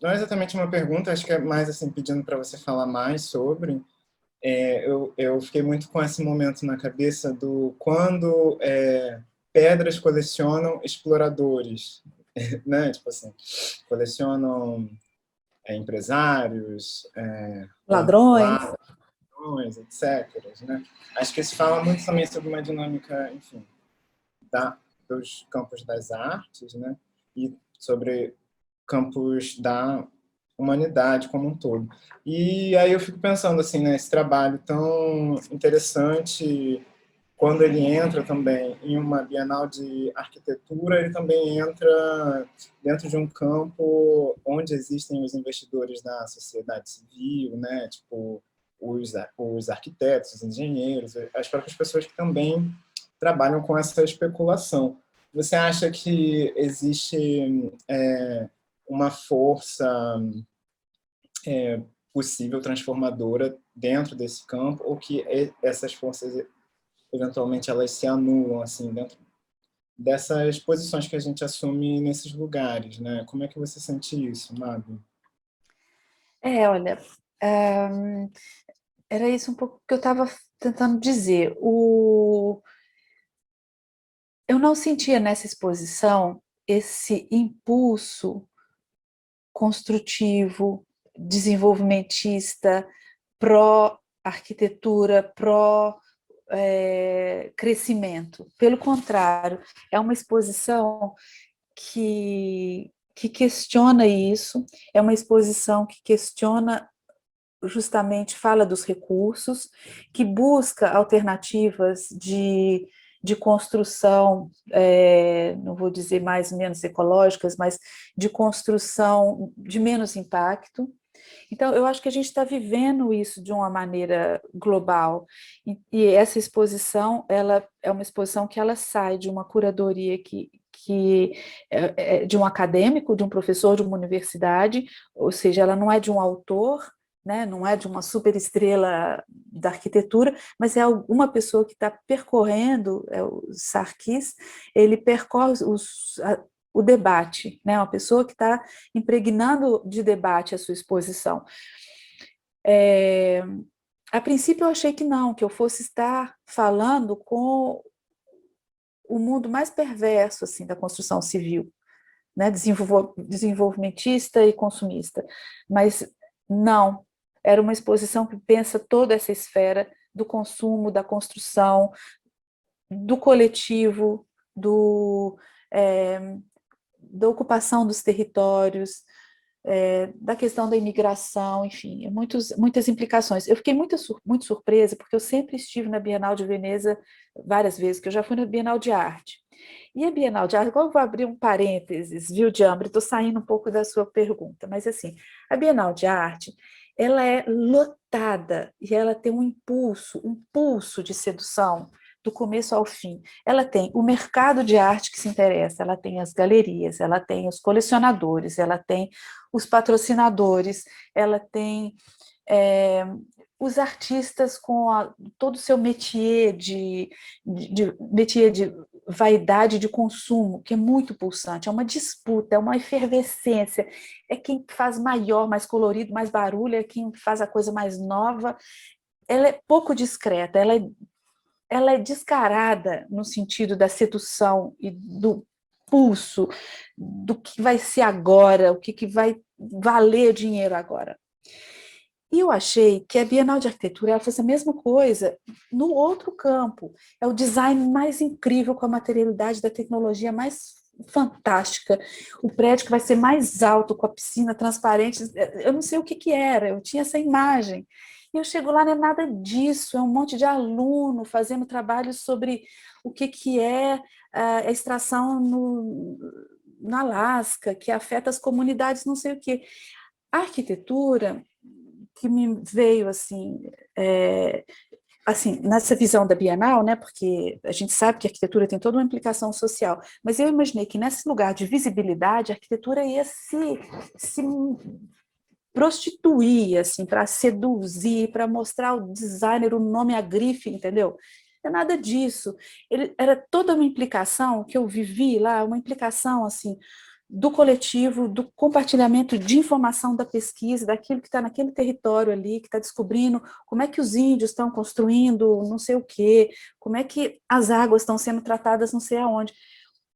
não é exatamente uma pergunta, acho que é mais assim, pedindo para você falar mais sobre. Eu fiquei muito com esse momento na cabeça do quando pedras colecionam exploradores, né? Tipo assim, colecionam empresários, Ladrões. ladrões, etc. Né? Acho que isso fala muito também sobre uma dinâmica, enfim, dos campos das artes, né? E sobre campos da humanidade como um todo. E aí eu fico pensando assim, né, esse trabalho tão interessante, quando ele entra também em uma Bienal de Arquitetura, ele também entra dentro de um campo onde existem os investidores da sociedade civil, né, tipo os arquitetos, os engenheiros, as próprias pessoas que também trabalham com essa especulação. Você acha que existe uma força possível transformadora dentro desse campo, ou que essas forças eventualmente elas se anulam assim dentro dessas posições que a gente assume nesses lugares, né? Como é que você sente isso, Mabi? Olha, era isso um pouco que eu estava tentando dizer. Eu não sentia nessa exposição esse impulso construtivo, desenvolvimentista, pró-arquitetura, pró-crescimento. Pelo contrário, é uma exposição que questiona isso, é uma exposição que questiona justamente, fala dos recursos, que busca alternativas de construção, não vou dizer mais ou menos ecológicas, mas de construção de menos impacto. Então, eu acho que a gente está vivendo isso de uma maneira global, e essa exposição, ela é uma exposição que ela sai de uma curadoria que é de um acadêmico, de um professor de uma universidade, ou seja, ela não é de um autor, né, não é de uma superestrela da arquitetura, mas é uma pessoa que está percorrendo, o Sarkis, ele percorre o debate, né, uma pessoa que está impregnando de debate a sua exposição. A princípio eu achei que não, que eu fosse estar falando com o mundo mais perverso assim, da construção civil, né, desenvolvimentista e consumista, mas não, era uma exposição que pensa toda essa esfera do consumo, da construção, do coletivo, da ocupação dos territórios, da questão da imigração, enfim, muitas implicações. Eu fiquei muito surpresa, porque eu sempre estive na Bienal de Veneza várias vezes, que eu já fui na Bienal de Arte. E a Bienal de Arte, agora eu vou abrir um parênteses, viu, Diambre? Estou saindo um pouco da sua pergunta, mas assim, a Bienal de Arte, ela é lotada e ela tem um pulso de sedução do começo ao fim. Ela tem o mercado de arte que se interessa, ela tem as galerias, ela tem os colecionadores, ela tem os patrocinadores, ela tem os artistas com todo o seu métier métier de vaidade de consumo, que é muito pulsante, é uma disputa, é uma efervescência, é quem faz maior, mais colorido, mais barulho, é quem faz a coisa mais nova. Ela é pouco discreta, ela é descarada no sentido da sedução e do pulso, do que vai ser agora, o que vai valer dinheiro agora. E eu achei que a Bienal de Arquitetura ela fez a mesma coisa no outro campo. É o design mais incrível, com a materialidade da tecnologia mais fantástica, o prédio que vai ser mais alto, com a piscina transparente. Eu não sei o que era, eu tinha essa imagem. E eu chego lá, não é nada disso, é um monte de aluno fazendo trabalhos sobre o que é a extração no Alasca, que afeta as comunidades, não sei o quê. A arquitetura que me veio assim, nessa visão da Bienal, né, porque a gente sabe que a arquitetura tem toda uma implicação social, mas eu imaginei que nesse lugar de visibilidade, a arquitetura ia se prostituir, assim, para seduzir, para mostrar ao designer o nome, a grife, entendeu? Não é nada disso. Era toda uma implicação que eu vivi lá, uma implicação, assim, do coletivo, do compartilhamento de informação da pesquisa, daquilo que está naquele território ali, que está descobrindo como é que os índios estão construindo não sei o quê, como é que as águas estão sendo tratadas não sei aonde.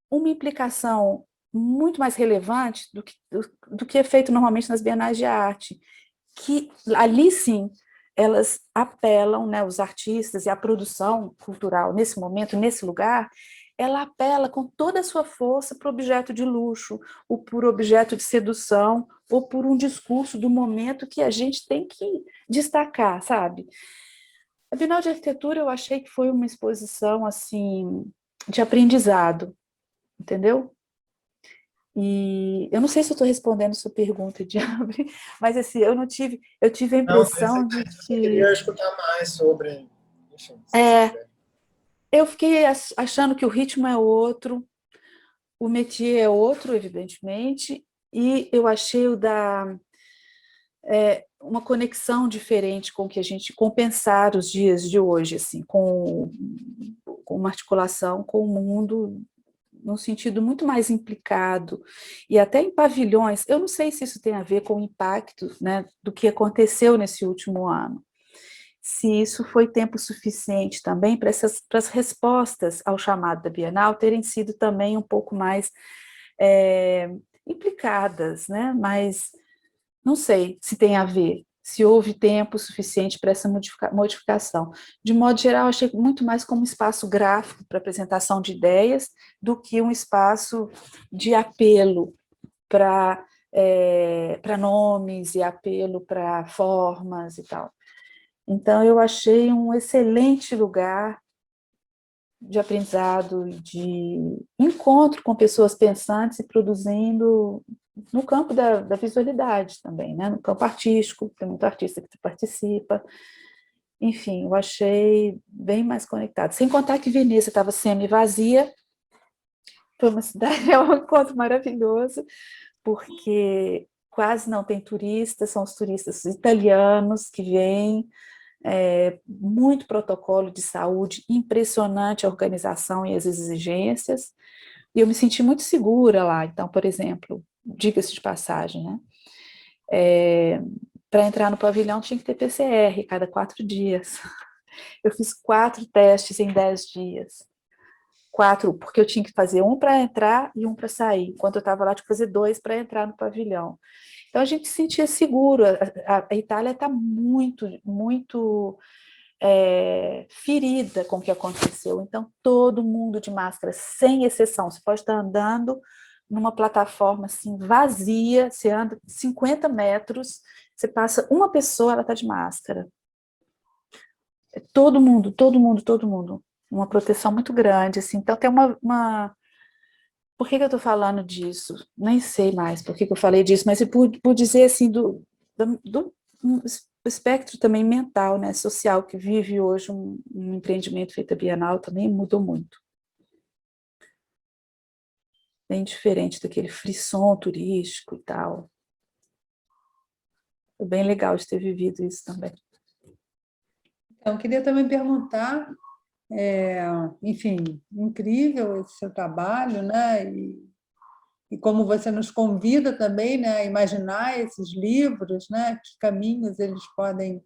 Uma implicação muito mais relevante do que é feito normalmente nas bienais de arte, que ali sim elas apelam, né, os artistas e a produção cultural nesse momento, nesse lugar, ela apela com toda a sua força para o objeto de luxo, ou por objeto de sedução, ou por um discurso do momento que a gente tem que destacar, sabe? A Bienal de Arquitetura eu achei que foi uma exposição assim de aprendizado, entendeu? E eu não sei se eu estou respondendo a sua pergunta, Diabre, mas assim, eu tive a Não, mas impressão de eu que queria escutar mais sobre, enfim, se você quiser. eu fiquei achando que o ritmo é outro, o métier é outro, evidentemente, e eu achei uma conexão diferente com o que a gente, com pensar os dias de hoje, assim, com uma articulação com o mundo num sentido muito mais implicado, e até em pavilhões. Eu não sei se isso tem a ver com o impacto, né, do que aconteceu nesse último ano, se isso foi tempo suficiente também para as respostas ao chamado da Bienal terem sido também um pouco mais implicadas, né? Mas não sei se tem a ver, se houve tempo suficiente para essa modificação. De modo geral, achei muito mais como um espaço gráfico para apresentação de ideias do que um espaço de apelo para nomes e apelo para formas e tal. Então, eu achei um excelente lugar de aprendizado, de encontro com pessoas pensantes e produzindo no campo da visualidade também, né? No campo artístico, tem muito artista que participa. Enfim, eu achei bem mais conectado. Sem contar que Veneza estava semi-vazia, foi uma cidade, é um encontro maravilhoso, porque quase não tem turistas, são os turistas italianos que vêm, muito protocolo de saúde, impressionante a organização e as exigências, e eu me senti muito segura lá. Então, por exemplo, diga-se de passagem, né? Para entrar no pavilhão tinha que ter PCR cada 4 dias. Eu fiz 4 testes em 10 dias. 4, porque eu tinha que fazer um para entrar e um para sair. Enquanto eu estava lá, tinha que fazer 2 para entrar no pavilhão. Então, a gente se sentia seguro. A Itália está muito, muito ferida com o que aconteceu. Então, todo mundo de máscara, sem exceção. Você pode estar andando numa plataforma assim, vazia, você anda 50 metros, você passa uma pessoa, ela está de máscara. Todo mundo, todo mundo, todo mundo. Uma proteção muito grande. Assim. Então, tem uma... Por que eu estou falando disso? Nem sei mais por que eu falei disso, mas por dizer assim, do espectro também mental, né, social, que vive hoje um empreendimento feito a Bienal também mudou muito. Bem diferente daquele frisson turístico e tal. Foi bem legal de ter vivido isso também. Então, queria também perguntar, enfim, incrível esse seu trabalho, né? E como você nos convida também, né, a imaginar esses livros, né? Que caminhos eles podem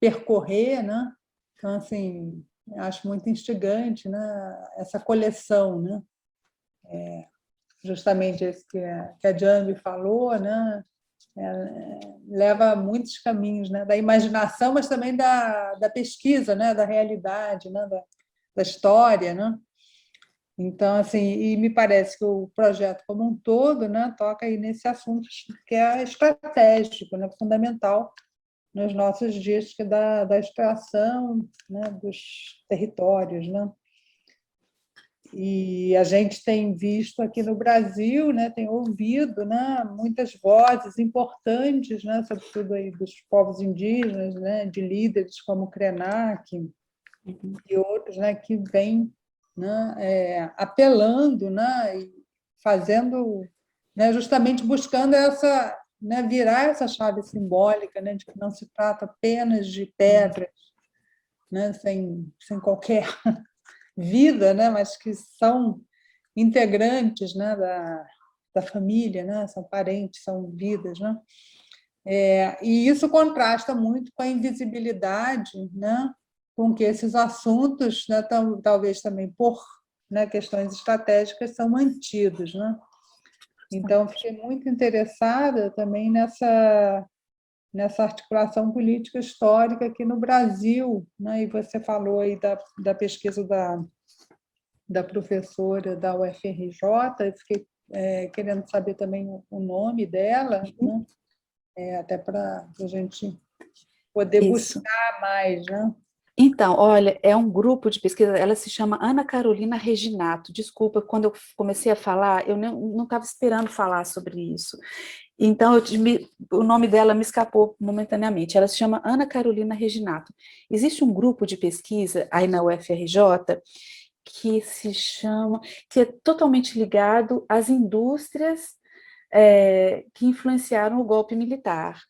percorrer, né? Então, assim, acho muito instigante, né? Essa coleção, né? Justamente esse que a Jambi falou, né? Leva a muitos caminhos, né? Da imaginação, mas também da pesquisa, né? Da realidade, né? Da história, né? Então, assim, e me parece que o projeto como um todo, né, toca aí nesse assunto que é estratégico, né, fundamental nos nossos dias, que é da extração, né, dos territórios, né? E a gente tem visto aqui no Brasil, né, tem ouvido, né, muitas vozes importantes, né, sobretudo aí dos povos indígenas, né, de líderes como Krenak e outros, né, que vêm, né, apelando, né, e fazendo, né, justamente buscando essa, né, virar essa chave simbólica, né, de que não se trata apenas de pedras, né, sem qualquer vida, né, mas que são integrantes, né, da família, né, são parentes, são vidas, né? E isso contrasta muito com a invisibilidade, né, com que esses assuntos, né, talvez também por, né, questões estratégicas, são mantidos, né? Então, fiquei muito interessada também nessa articulação política histórica aqui no Brasil, né? E você falou aí da pesquisa da professora da UFRJ, eu fiquei querendo saber também o nome dela, né? Até para a gente poder Isso. buscar mais, né? Então, olha, é um grupo de pesquisa, ela se chama Ana Carolina Reginato. Desculpa, quando eu comecei a falar, eu não estava esperando falar sobre isso. Então, o nome dela me escapou momentaneamente. Ela se chama Ana Carolina Reginato. Existe um grupo de pesquisa aí na UFRJ que é totalmente ligado às indústrias que influenciaram o golpe militar.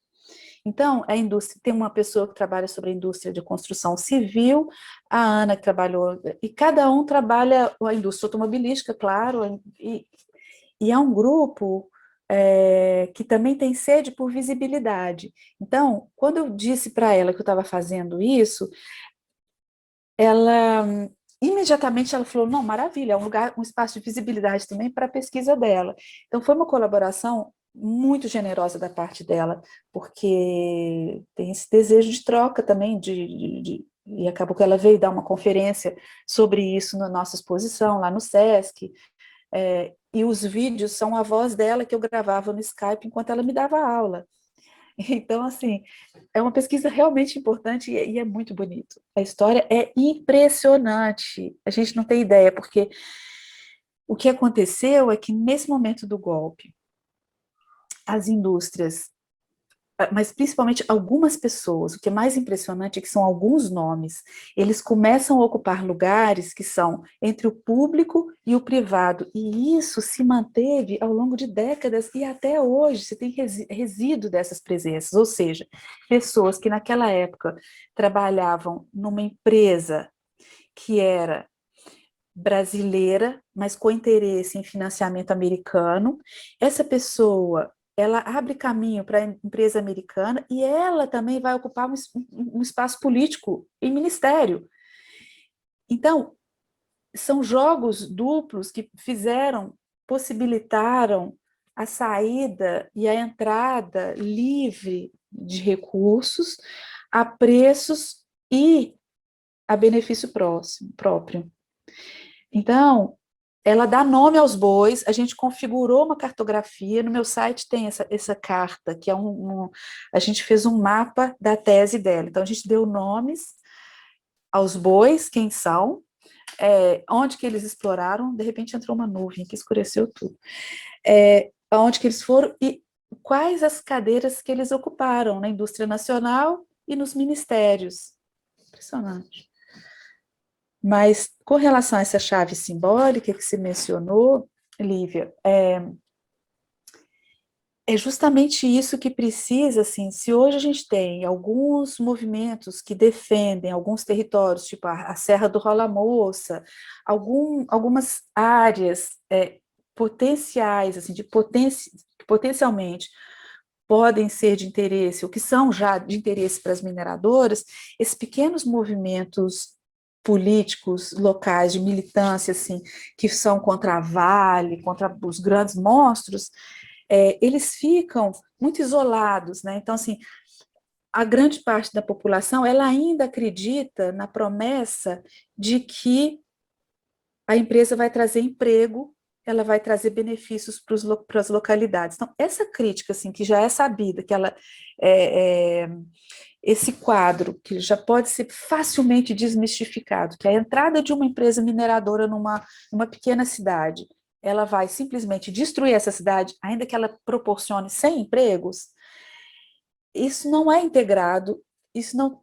Então, a indústria, tem uma pessoa que trabalha sobre a indústria de construção civil, a Ana que trabalhou, e cada um trabalha a indústria automobilística, claro, e é um grupo que também tem sede por visibilidade. Então, quando eu disse para ela que eu estava fazendo isso, ela imediatamente ela falou, não, maravilha, é um lugar, um espaço de visibilidade também para a pesquisa dela. Então, foi uma colaboração muito generosa da parte dela, porque tem esse desejo de troca também, e acabou que ela veio dar uma conferência sobre isso na nossa exposição, lá no SESC, e os vídeos são a voz dela que eu gravava no Skype enquanto ela me dava aula. Então, assim, é uma pesquisa realmente importante e é muito bonito. A história é impressionante, a gente não tem ideia, porque o que aconteceu é que nesse momento do golpe, as indústrias, mas principalmente algumas pessoas, o que é mais impressionante é que são alguns nomes, eles começam a ocupar lugares que são entre o público e o privado, e isso se manteve ao longo de décadas, e até hoje você tem resíduo dessas presenças, ou seja, pessoas que naquela época trabalhavam numa empresa que era brasileira, mas com interesse em financiamento americano, essa pessoa ela abre caminho para a empresa americana e ela também vai ocupar um espaço político em ministério. Então, são jogos duplos que possibilitaram a saída e a entrada livre de recursos a preços e a benefício próprio. Então, ela dá nome aos bois, a gente configurou uma cartografia, no meu site tem essa carta, que é a gente fez um mapa da tese dela, então a gente deu nomes aos bois, quem são, onde que eles exploraram, de repente entrou uma nuvem que escureceu tudo, onde que eles foram e quais as cadeiras que eles ocuparam na indústria nacional e nos ministérios. Impressionante. Mas, com relação a essa chave simbólica que se mencionou, Lívia, é justamente isso que precisa, assim, se hoje a gente tem alguns movimentos que defendem alguns territórios, tipo a Serra do Rola Moça, algumas áreas potenciais, assim, que potencialmente podem ser de interesse, ou que são já de interesse para as mineradoras, esses pequenos movimentos políticos locais de militância, assim, que são contra a Vale, contra os grandes monstros, eles ficam muito isolados, né? Então, assim, a grande parte da população, ela ainda acredita na promessa de que a empresa vai trazer emprego, ela vai trazer benefícios para as localidades. Então, essa crítica, assim, que já é sabida, que ela esse quadro, que já pode ser facilmente desmistificado, que a entrada de uma empresa mineradora numa pequena cidade, ela vai simplesmente destruir essa cidade, ainda que ela proporcione 100 empregos, isso não é integrado, isso não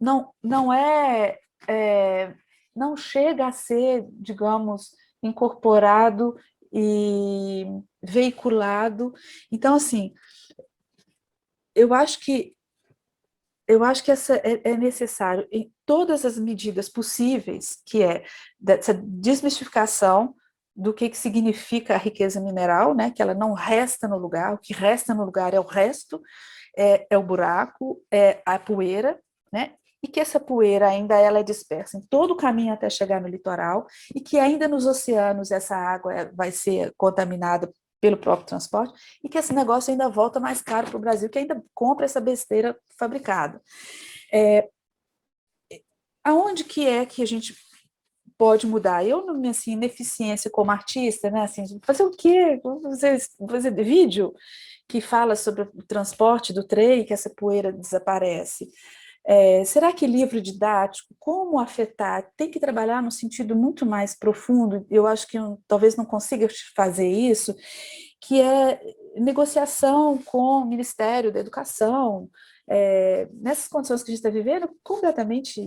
chega a ser, digamos, incorporado e veiculado. Então, assim, eu acho que essa é necessário em todas as medidas possíveis, que é dessa desmistificação do que significa a riqueza mineral, né, que ela não resta no lugar, o que resta no lugar é o resto, é o buraco, é a poeira, né, e que essa poeira ainda ela é dispersa em todo o caminho até chegar no litoral, e que ainda nos oceanos essa água vai ser contaminada pelo próprio transporte, e que esse negócio ainda volta mais caro para o Brasil, que ainda compra essa besteira fabricada. Aonde que é que a gente pode mudar? Eu, na minha assim, ineficiência como artista, né, assim, fazer o quê? Vou fazer vídeo que fala sobre o transporte do trem, que essa poeira desaparece. Será que livro didático, como afetar? Tem que trabalhar no sentido muito mais profundo, eu acho que eu talvez não consiga fazer isso, que é negociação com o Ministério da Educação, nessas condições que a gente está vivendo, completamente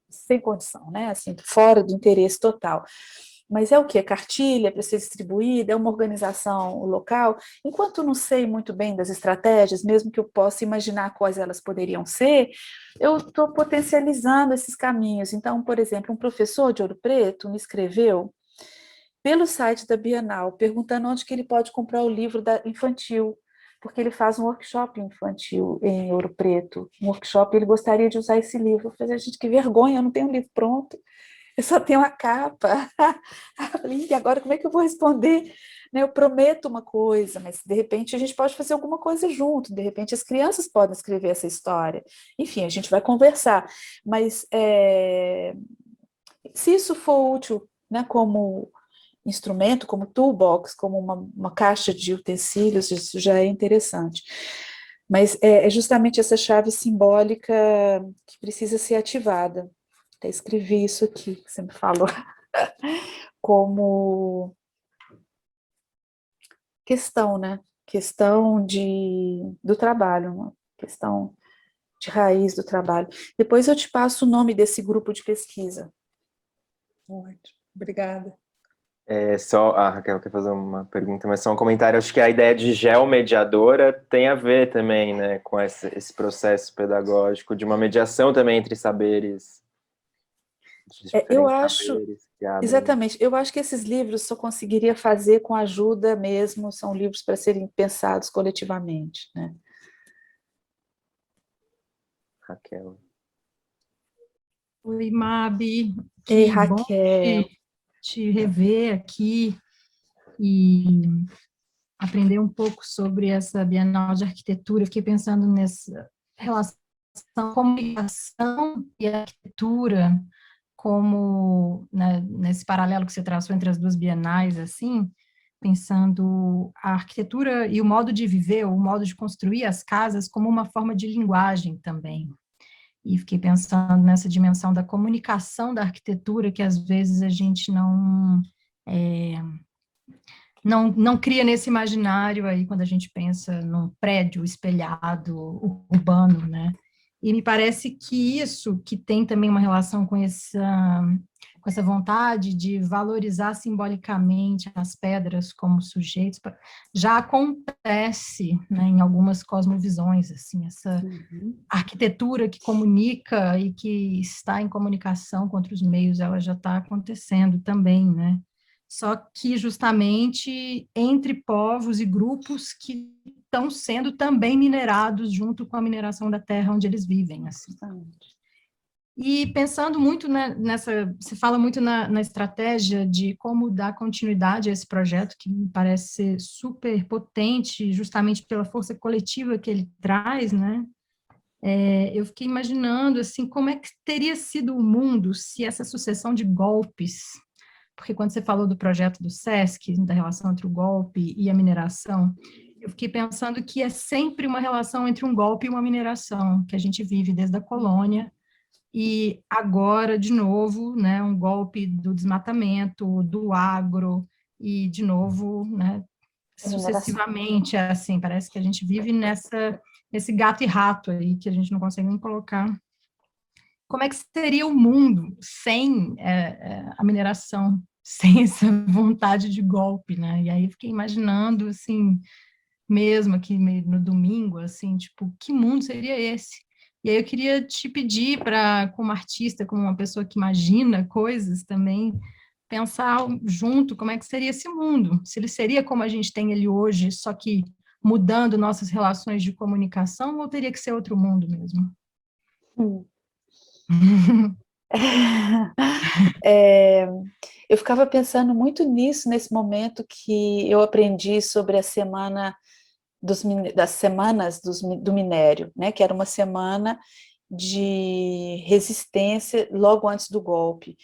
sem condição, né? Assim, fora do interesse total. Mas é o quê? Cartilha para ser distribuída, é uma organização local. Enquanto eu não sei muito bem das estratégias, mesmo que eu possa imaginar quais elas poderiam ser, eu estou potencializando esses caminhos. Então, por exemplo, um professor de Ouro Preto me escreveu pelo site da Bienal, perguntando onde que ele pode comprar o livro infantil, porque ele faz um workshop infantil em Ouro Preto, um workshop, ele gostaria de usar esse livro. Eu falei, gente, que vergonha, eu não tenho um livro pronto, eu só tenho a capa. Eu falei, e agora como é que eu vou responder? Eu prometo uma coisa, mas de repente a gente pode fazer alguma coisa junto, de repente as crianças podem escrever essa história. Enfim, a gente vai conversar, mas se isso for útil, né, como instrumento, como toolbox, como uma caixa de utensílios, isso já é interessante. Mas é justamente essa chave simbólica que precisa ser ativada. Até escrevi isso aqui, que você me falou, como questão, né? Questão do trabalho, uma questão de raiz do trabalho. Depois eu te passo o nome desse grupo de pesquisa. Muito. Obrigada. Só a Raquel quer fazer uma pergunta, mas só um comentário. Acho que a ideia de geomediadora tem a ver também, né, com esse processo pedagógico, de uma mediação também entre saberes, Eu acho, saberes que abrem. exatamente, eu acho que esses livros só conseguiria fazer com ajuda mesmo, são livros para serem pensados coletivamente, né? Raquel. Oi, Mabi. Ei, Que Raquel. bom te rever aqui e aprender um pouco sobre essa Bienal de Arquitetura. Fiquei pensando nessa relação comunicação e arquitetura, como, né, nesse paralelo que você traçou entre as duas bienais, assim, pensando a arquitetura e o modo de viver, o modo de construir as casas como uma forma de linguagem também. E fiquei pensando nessa dimensão da comunicação da arquitetura, que às vezes a gente não cria nesse imaginário aí, quando a gente pensa num prédio espelhado, urbano, né? E me parece que isso, que tem também uma relação com essa vontade de valorizar simbolicamente as pedras como sujeitos, já acontece, né, em algumas cosmovisões, assim, essa arquitetura que comunica e que está em comunicação com outros meios, ela já está acontecendo também, né? Só que justamente entre povos e grupos que estão sendo também minerados junto com a mineração da terra onde eles vivem, assim. E pensando muito você fala muito na estratégia de como dar continuidade a esse projeto, que me parece ser super potente, justamente pela força coletiva que ele traz, né? Eu fiquei imaginando, assim, como é que teria sido o mundo se essa sucessão de golpes, porque quando você falou do projeto do SESC, da relação entre o golpe e a mineração, eu fiquei pensando que é sempre uma relação entre um golpe e uma mineração, que a gente vive desde a colônia, e agora, de novo, né, um golpe do desmatamento, do agro, e, de novo, né, sucessivamente, assim, parece que a gente vive nesse gato e rato aí, que a gente não consegue nem colocar. Como é que seria o mundo sem a mineração, sem essa vontade de golpe, né? E aí eu fiquei imaginando, assim, mesmo aqui no domingo, assim, tipo, que mundo seria esse? E aí eu queria te pedir para, como artista, como uma pessoa que imagina coisas também, pensar junto como é que seria esse mundo, se ele seria como a gente tem ele hoje, só que mudando nossas relações de comunicação, ou teria que ser outro mundo mesmo? Eu ficava pensando muito nisso nesse momento que eu aprendi sobre a semana das semanas do minério, né? Que era uma semana de resistência logo antes do golpe,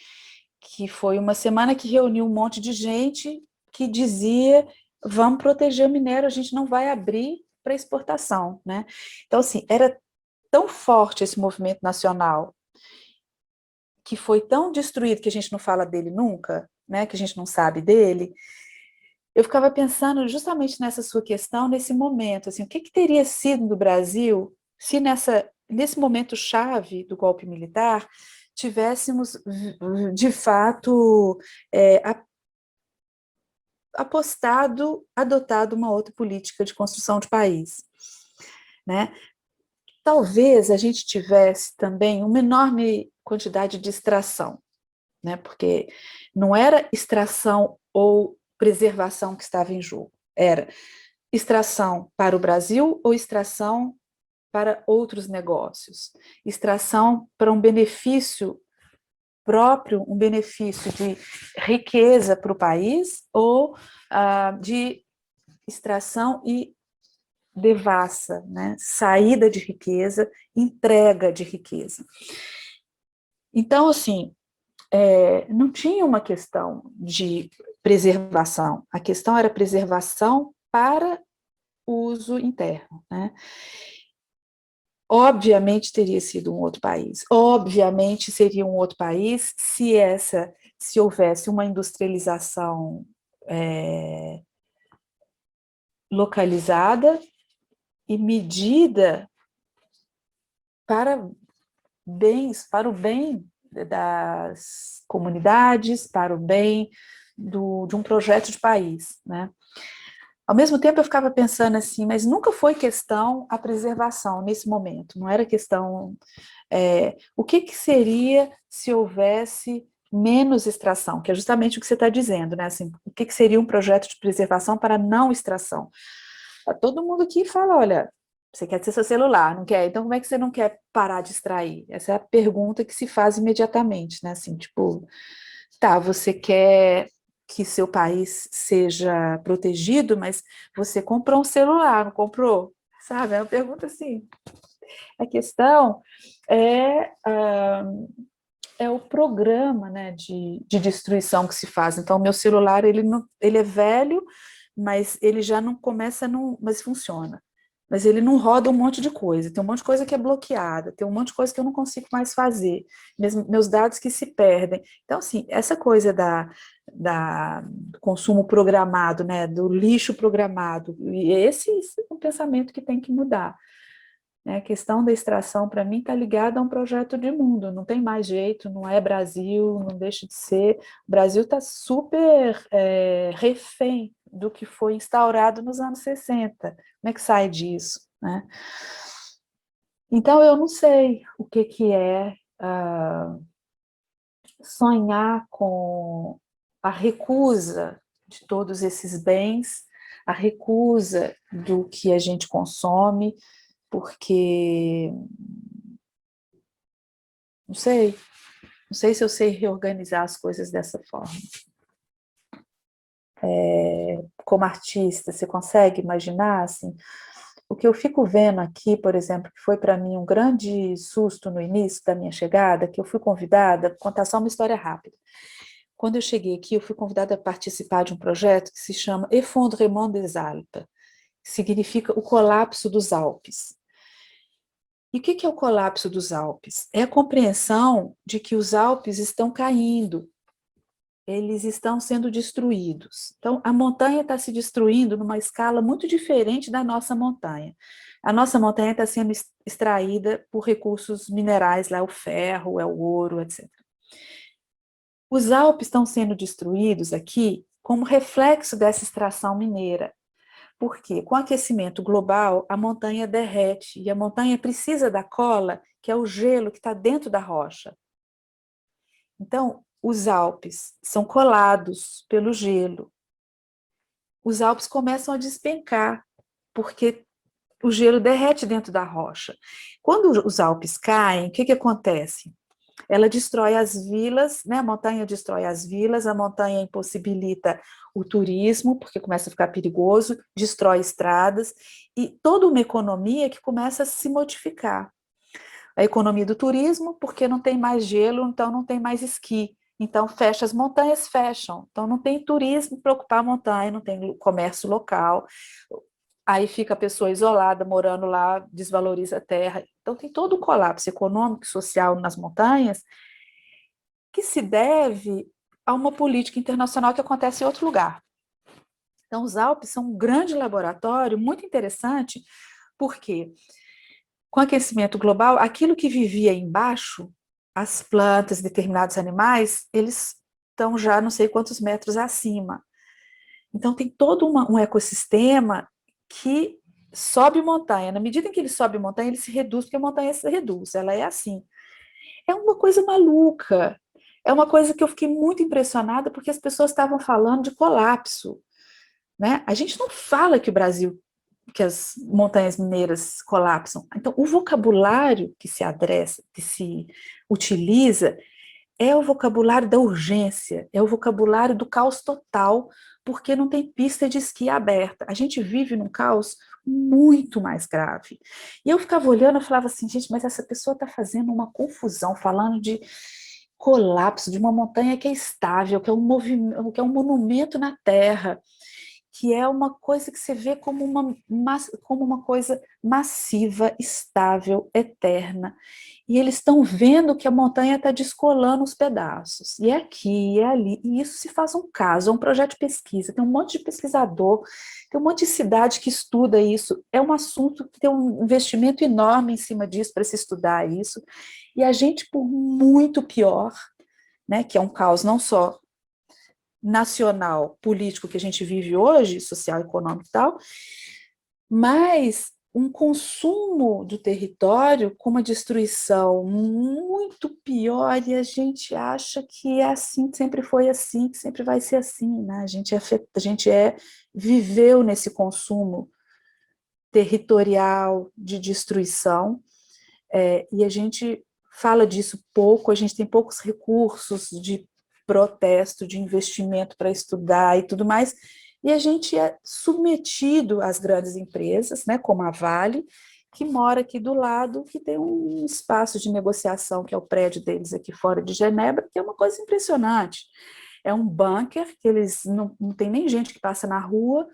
que foi uma semana que reuniu um monte de gente que dizia: vamos proteger o minério, a gente não vai abrir para exportação, né? Então, assim, era tão forte esse movimento nacional, que foi tão destruído que a gente não fala dele nunca, né? Que a gente não sabe dele. Eu ficava pensando justamente nessa sua questão, nesse momento, assim, o que teria sido do Brasil se nesse momento chave do golpe militar tivéssemos, de fato, adotado uma outra política de construção de país, né? Talvez a gente tivesse também uma enorme quantidade de extração, né? Porque não era extração ou preservação que estava em jogo, era extração para o Brasil ou extração para outros negócios, extração para um benefício próprio, um benefício de riqueza para o país ou de extração e devassa, né? Saída de riqueza, entrega de riqueza. Então, assim, não tinha uma questão de preservação, a questão era preservação para uso interno, né? Obviamente teria sido um outro país, obviamente seria um outro país se houvesse uma industrialização localizada e medida para o bem das comunidades, para o bem de um projeto de país, né? Ao mesmo tempo eu ficava pensando assim, mas nunca foi questão a preservação nesse momento, não era questão, o que seria se houvesse menos extração, que é justamente o que você está dizendo, né? Assim, o que seria um projeto de preservação para não extração? Todo mundo aqui fala, olha, você quer ter seu celular, não quer? Então como é que você não quer parar de extrair? Essa é a pergunta que se faz imediatamente, né? Assim, tipo, tá, você quer que seu país seja protegido, mas você comprou um celular, não comprou? Sabe? É uma pergunta assim. A questão é, o programa, né, de destruição que se faz. Então, meu celular, ele é velho, mas ele já não começa, mas funciona. Mas ele não roda um monte de coisa, tem um monte de coisa que é bloqueada, tem um monte de coisa que eu não consigo mais fazer, meus dados que se perdem. Então, assim, essa coisa do consumo programado, né, do lixo programado, e esse é um pensamento que tem que mudar. A questão da extração, para mim, está ligada a um projeto de mundo, não tem mais jeito, não é Brasil, não deixa de ser. O Brasil está super refém do que foi instaurado nos anos 60. Como é que sai disso, né? Então, eu não sei o que é sonhar com a recusa de todos esses bens, a recusa do que a gente consome, porque não sei se eu sei reorganizar as coisas dessa forma. Como artista, você consegue imaginar, assim, o que eu fico vendo aqui, por exemplo, que foi para mim um grande susto no início da minha chegada, que eu fui convidada, vou contar só uma história rápida. Quando eu cheguei aqui, eu fui convidada a participar de um projeto que se chama Effondrement des Alpes, que significa o colapso dos Alpes. E o que é o colapso dos Alpes? É a compreensão de que os Alpes estão caindo, eles estão sendo destruídos. Então, a montanha está se destruindo numa escala muito diferente da nossa montanha. A nossa montanha está sendo extraída por recursos minerais, lá o ferro, é o ouro, etc. Os Alpes estão sendo destruídos aqui como reflexo dessa extração mineira. Porque com o aquecimento global, a montanha derrete e a montanha precisa da cola, que é o gelo que está dentro da rocha. Então, os Alpes são colados pelo gelo. Os Alpes começam a despencar, porque o gelo derrete dentro da rocha. Quando os Alpes caem, o que acontece? ela destrói as vilas, né? A montanha destrói as vilas, a montanha impossibilita o turismo, porque começa a ficar perigoso, destrói estradas, e toda uma economia que começa a se modificar. A economia do turismo, porque não tem mais gelo, então não tem mais esqui. Então, fecha as montanhas, fecham. Então, não tem turismo para ocupar a montanha, não tem comércio local. Aí fica a pessoa isolada, morando lá, desvaloriza a terra. Então, tem todo um colapso econômico e social nas montanhas que se deve a uma política internacional que acontece em outro lugar. Então, os Alpes são um grande laboratório, muito interessante, porque com o aquecimento global, aquilo que vivia embaixo, as plantas, determinados animais, eles estão já não sei quantos metros acima. Então, tem todo um ecossistema que sobe montanha. Na medida em que ele sobe montanha, ele se reduz, porque a montanha se reduz, ela é assim. É uma coisa maluca. É uma coisa que eu fiquei muito impressionada, porque as pessoas estavam falando de colapso, né? A gente não fala que o Brasil, que as montanhas mineiras colapsam. Então, o vocabulário que se adressa, que se utiliza, é o vocabulário da urgência, é o vocabulário do caos total, porque não tem pista de esqui aberta. A gente vive num caos muito mais grave. E eu ficava olhando e falava assim, gente, mas essa pessoa está fazendo uma confusão, falando de colapso de uma montanha que é estável, que é um movimento, que é um monumento na Terra, que é uma coisa que você vê como uma coisa massiva, estável, eterna. E eles estão vendo que a montanha está descolando os pedaços. E é aqui, e é ali. E isso se faz um caso, é um projeto de pesquisa. Tem um monte de pesquisador, tem um monte de cidade que estuda isso. É um assunto que tem um investimento enorme em cima disso para se estudar isso. E a gente, por muito pior, né, que é um caos não só nacional, político que a gente vive hoje, social, econômico e tal, mas um consumo do território com uma destruição muito pior, e a gente acha que é assim, sempre foi assim, que sempre vai ser assim, né? A gente viveu nesse consumo territorial de destruição, e a gente fala disso pouco, a gente tem poucos recursos de protesto, de investimento para estudar e tudo mais, e a gente é submetido às grandes empresas, né, como a Vale, que mora aqui do lado, que tem um espaço de negociação, que é o prédio deles aqui fora de Genebra, que é uma coisa impressionante. É um bunker, que eles não tem nem gente que passa na rua,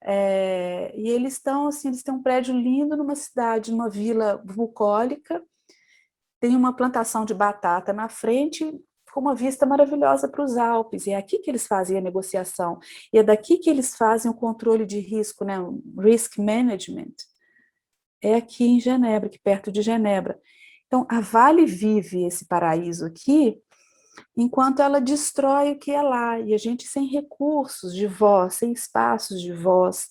e eles estão assim, eles têm um prédio lindo numa cidade, numa vila bucólica, tem uma plantação de batata na frente, com uma vista maravilhosa para os Alpes, e é aqui que eles fazem a negociação, e é daqui que eles fazem o controle de risco, né, o risk management, é aqui em Genebra, aqui perto de Genebra. Então, a Vale vive esse paraíso aqui, enquanto ela destrói o que é lá, e a gente sem recursos de voz, sem espaços de voz,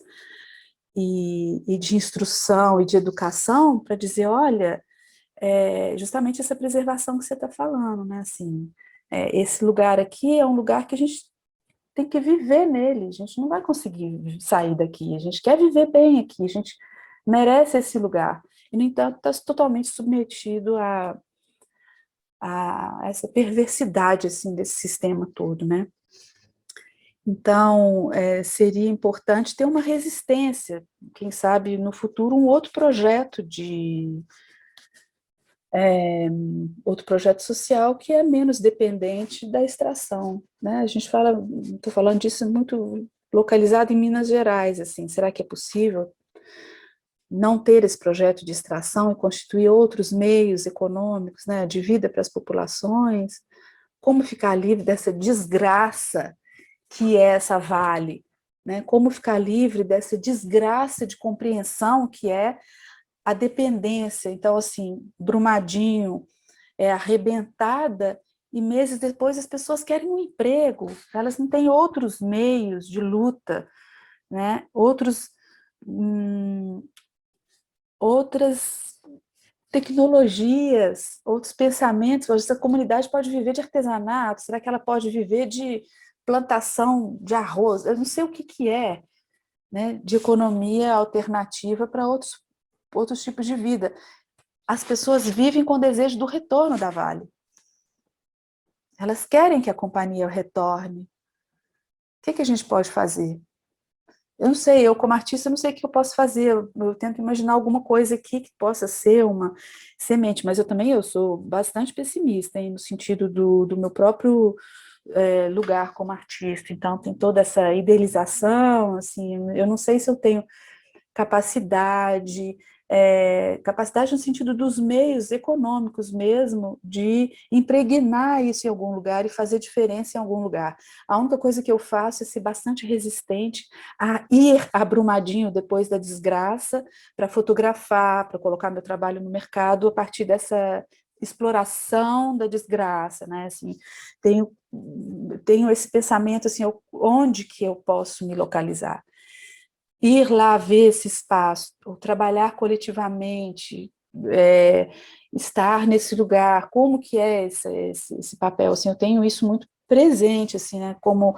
e de instrução e de educação, para dizer, olha, justamente essa preservação que você está falando, né, assim, esse lugar aqui é um lugar que a gente tem que viver nele, a gente não vai conseguir sair daqui, a gente quer viver bem aqui, a gente merece esse lugar, e no entanto está totalmente submetido a essa perversidade, assim, desse sistema todo, né. Então, seria importante ter uma resistência, quem sabe no futuro um outro projeto outro projeto social que é menos dependente da extração, né? A gente fala, estou falando disso muito localizado em Minas Gerais, assim, será que é possível não ter esse projeto de extração e constituir outros meios econômicos, né, de vida para as populações? Como ficar livre dessa desgraça que é essa Vale, né? Como ficar livre dessa desgraça de compreensão que é a dependência? Então, assim, Brumadinho é arrebentada e meses depois as pessoas querem um emprego, elas não têm outros meios de luta, né? Outras tecnologias, outros pensamentos. Essa comunidade pode viver de artesanato, será que ela pode viver de plantação de arroz? Eu não sei o que é, né, de economia alternativa para outros tipos de vida. As pessoas vivem com o desejo do retorno da Vale. Elas querem que a companhia retorne. O que a gente pode fazer? Eu não sei, eu como artista, eu não sei o que eu posso fazer, eu tento imaginar alguma coisa aqui que possa ser uma semente, mas eu sou bastante pessimista, hein, no sentido do meu próprio lugar como artista, então tem toda essa idealização, assim, eu não sei se eu tenho capacidade, capacidade no sentido dos meios econômicos mesmo, de impregnar isso em algum lugar e fazer diferença em algum lugar. A única coisa que eu faço é ser bastante resistente a ir a Brumadinho depois da desgraça, para fotografar, para colocar meu trabalho no mercado a partir dessa exploração da desgraça, né? Assim, tenho esse pensamento assim, onde que eu posso me localizar? Ir lá ver esse espaço, ou trabalhar coletivamente, estar nesse lugar, como que é esse papel, assim, eu tenho isso muito presente, assim, né, como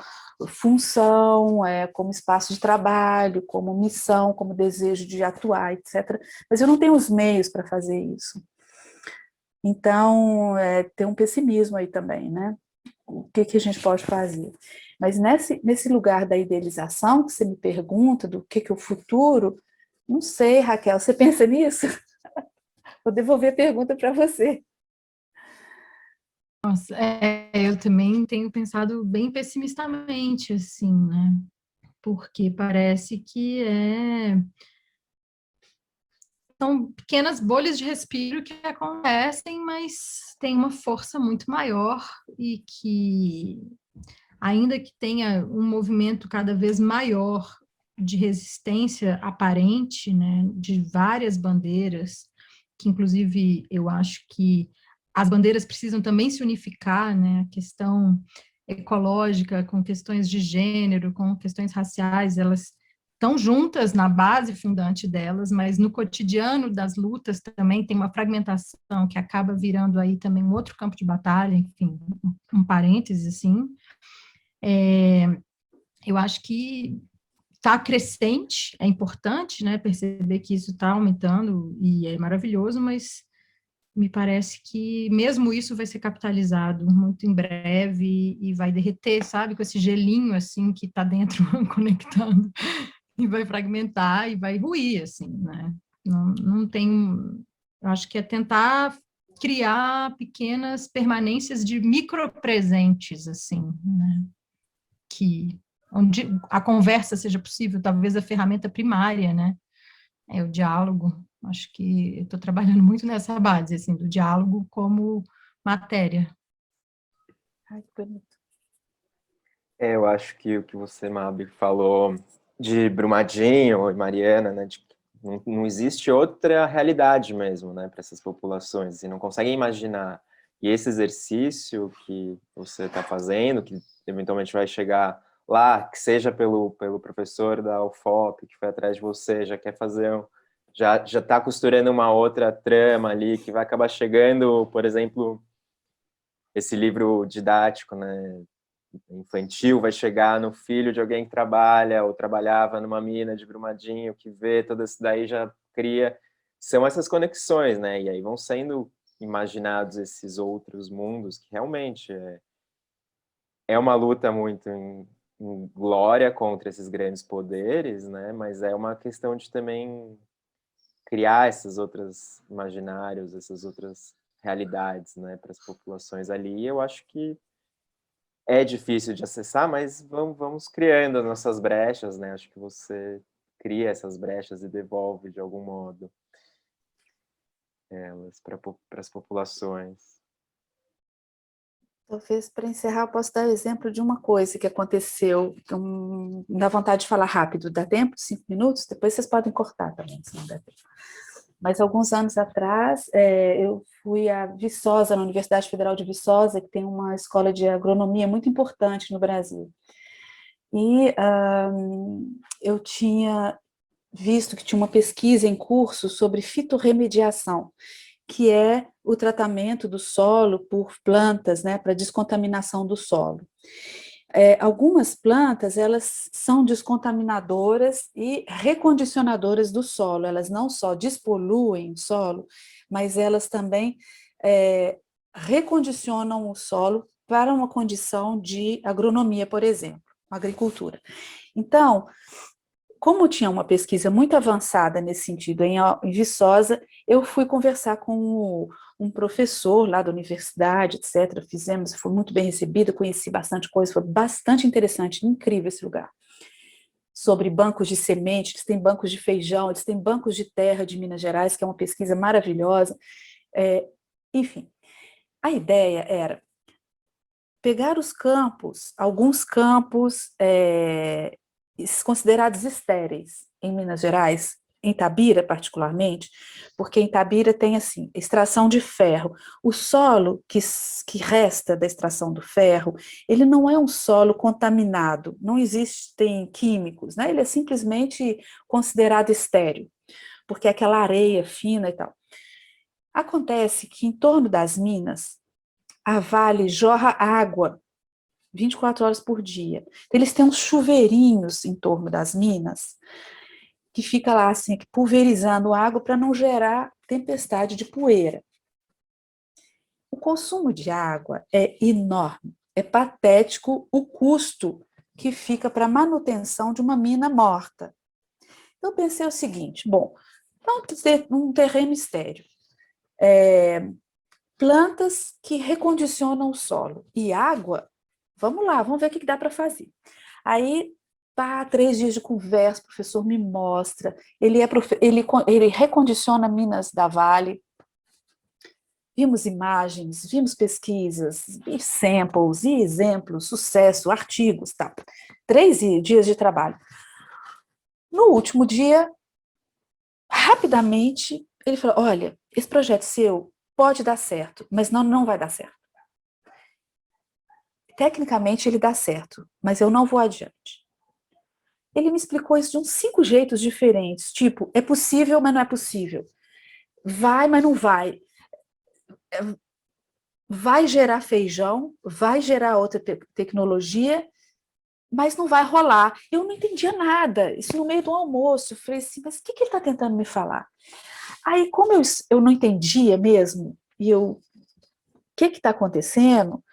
função, como espaço de trabalho, como missão, como desejo de atuar, etc. Mas eu não tenho os meios para fazer isso. Então, tem um pessimismo aí também, né? O que a gente pode fazer? Mas nesse lugar da idealização, que você me pergunta do que é o futuro, não sei, Raquel, você pensa nisso? Vou devolver a pergunta para você. Nossa, eu também tenho pensado bem pessimistamente, assim, né? Porque parece que são pequenas bolhas de respiro que acontecem, mas tem uma força muito maior e que, ainda que tenha um movimento cada vez maior de resistência aparente, né, de várias bandeiras, que inclusive eu acho que as bandeiras precisam também se unificar, né, a questão ecológica com questões de gênero, com questões raciais, elas estão juntas na base fundante delas, mas no cotidiano das lutas também tem uma fragmentação que acaba virando aí também um outro campo de batalha, enfim, um parêntese, assim. Eu acho que está crescente, é importante, né, perceber que isso está aumentando e é maravilhoso, mas me parece que mesmo isso vai ser capitalizado muito em breve e vai derreter, sabe, com esse gelinho, assim, que está dentro conectando, e vai fragmentar e vai ruir, assim, né? Não tem... Eu acho que é tentar criar pequenas permanências de micropresentes, assim, né? Que onde a conversa seja possível, talvez a ferramenta primária, né? É o diálogo. Acho que eu estou trabalhando muito nessa base, assim, do diálogo como matéria. Ai, que bonito. Eu acho que o que você, Mabi, falou de Brumadinho e Mariana, né, de que não existe outra realidade mesmo, né, para essas populações, e não conseguem imaginar. E esse exercício que você está fazendo, que eventualmente vai chegar lá, que seja pelo professor da UFOP, que foi atrás de você, já quer fazer já está costurando uma outra trama ali, que vai acabar chegando, por exemplo, esse livro didático, né, infantil, vai chegar no filho de alguém que trabalha ou trabalhava numa mina de Brumadinho, que vê tudo isso daí, já cria... São essas conexões, né? E aí vão sendo imaginados esses outros mundos, que realmente é uma luta muito em glória contra esses grandes poderes, né? Mas é uma questão de também criar esses outros imaginários, essas outras realidades, né, para as populações ali. Eu acho que é difícil de acessar, mas vamos criando as nossas brechas, né? Acho que você cria essas brechas e devolve de algum modo elas para as populações. Talvez, para encerrar, eu posso dar o exemplo de uma coisa que aconteceu, me dá vontade de falar rápido, dá tempo? 5 minutos? Depois vocês podem cortar também, se não der tempo. Mas alguns anos atrás, eu fui a Viçosa, na Universidade Federal de Viçosa, que tem uma escola de agronomia muito importante no Brasil. E eu tinha visto que tinha uma pesquisa em curso sobre fitorremediação, que é o tratamento do solo por plantas, né, para descontaminação do solo. Algumas plantas, elas são descontaminadoras e recondicionadoras do solo, elas não só despoluem o solo, mas elas também recondicionam o solo para uma condição de agronomia, por exemplo, agricultura. Então, como tinha uma pesquisa muito avançada nesse sentido em Viçosa, eu fui conversar com um professor lá da universidade, etc. Fui muito bem recebida, conheci bastante coisa, foi bastante interessante, incrível esse lugar. Sobre bancos de semente, eles têm bancos de feijão, eles têm bancos de terra de Minas Gerais, que é uma pesquisa maravilhosa. Enfim, a ideia era pegar os campos, alguns campos considerados estéreis em Minas Gerais, em Itabira particularmente, porque em Itabira tem assim, extração de ferro. O solo que resta da extração do ferro, ele não é um solo contaminado, não existem químicos, né? Ele é simplesmente considerado estéril, porque é aquela areia fina e tal. Acontece que em torno das minas, a Vale jorra água 24 horas por dia. Então, eles têm uns chuveirinhos em torno das minas, que fica lá assim, pulverizando água para não gerar tempestade de poeira. O consumo de água é enorme, é patético o custo que fica para a manutenção de uma mina morta. Então, eu pensei o seguinte, bom, vamos ter um terreno estéril, plantas que recondicionam o solo e água. Vamos lá, vamos ver o que dá para fazer. Aí, 3 dias de conversa, o professor me mostra, ele recondiciona minas da Vale, vimos imagens, vimos pesquisas, e samples, e exemplos, sucesso, artigos, tá. 3 dias de trabalho. No último dia, rapidamente, ele falou, olha, esse projeto seu pode dar certo, mas não vai dar certo. Tecnicamente ele dá certo, mas eu não vou adiante. Ele me explicou isso de uns 5 jeitos diferentes, tipo, é possível, mas não é possível. Vai, mas não vai. Vai gerar feijão, vai gerar outra tecnologia, mas não vai rolar. Eu não entendia nada, isso no meio do almoço. Eu falei assim, mas o que ele está tentando me falar? Aí, como eu não entendia mesmo, o que está acontecendo,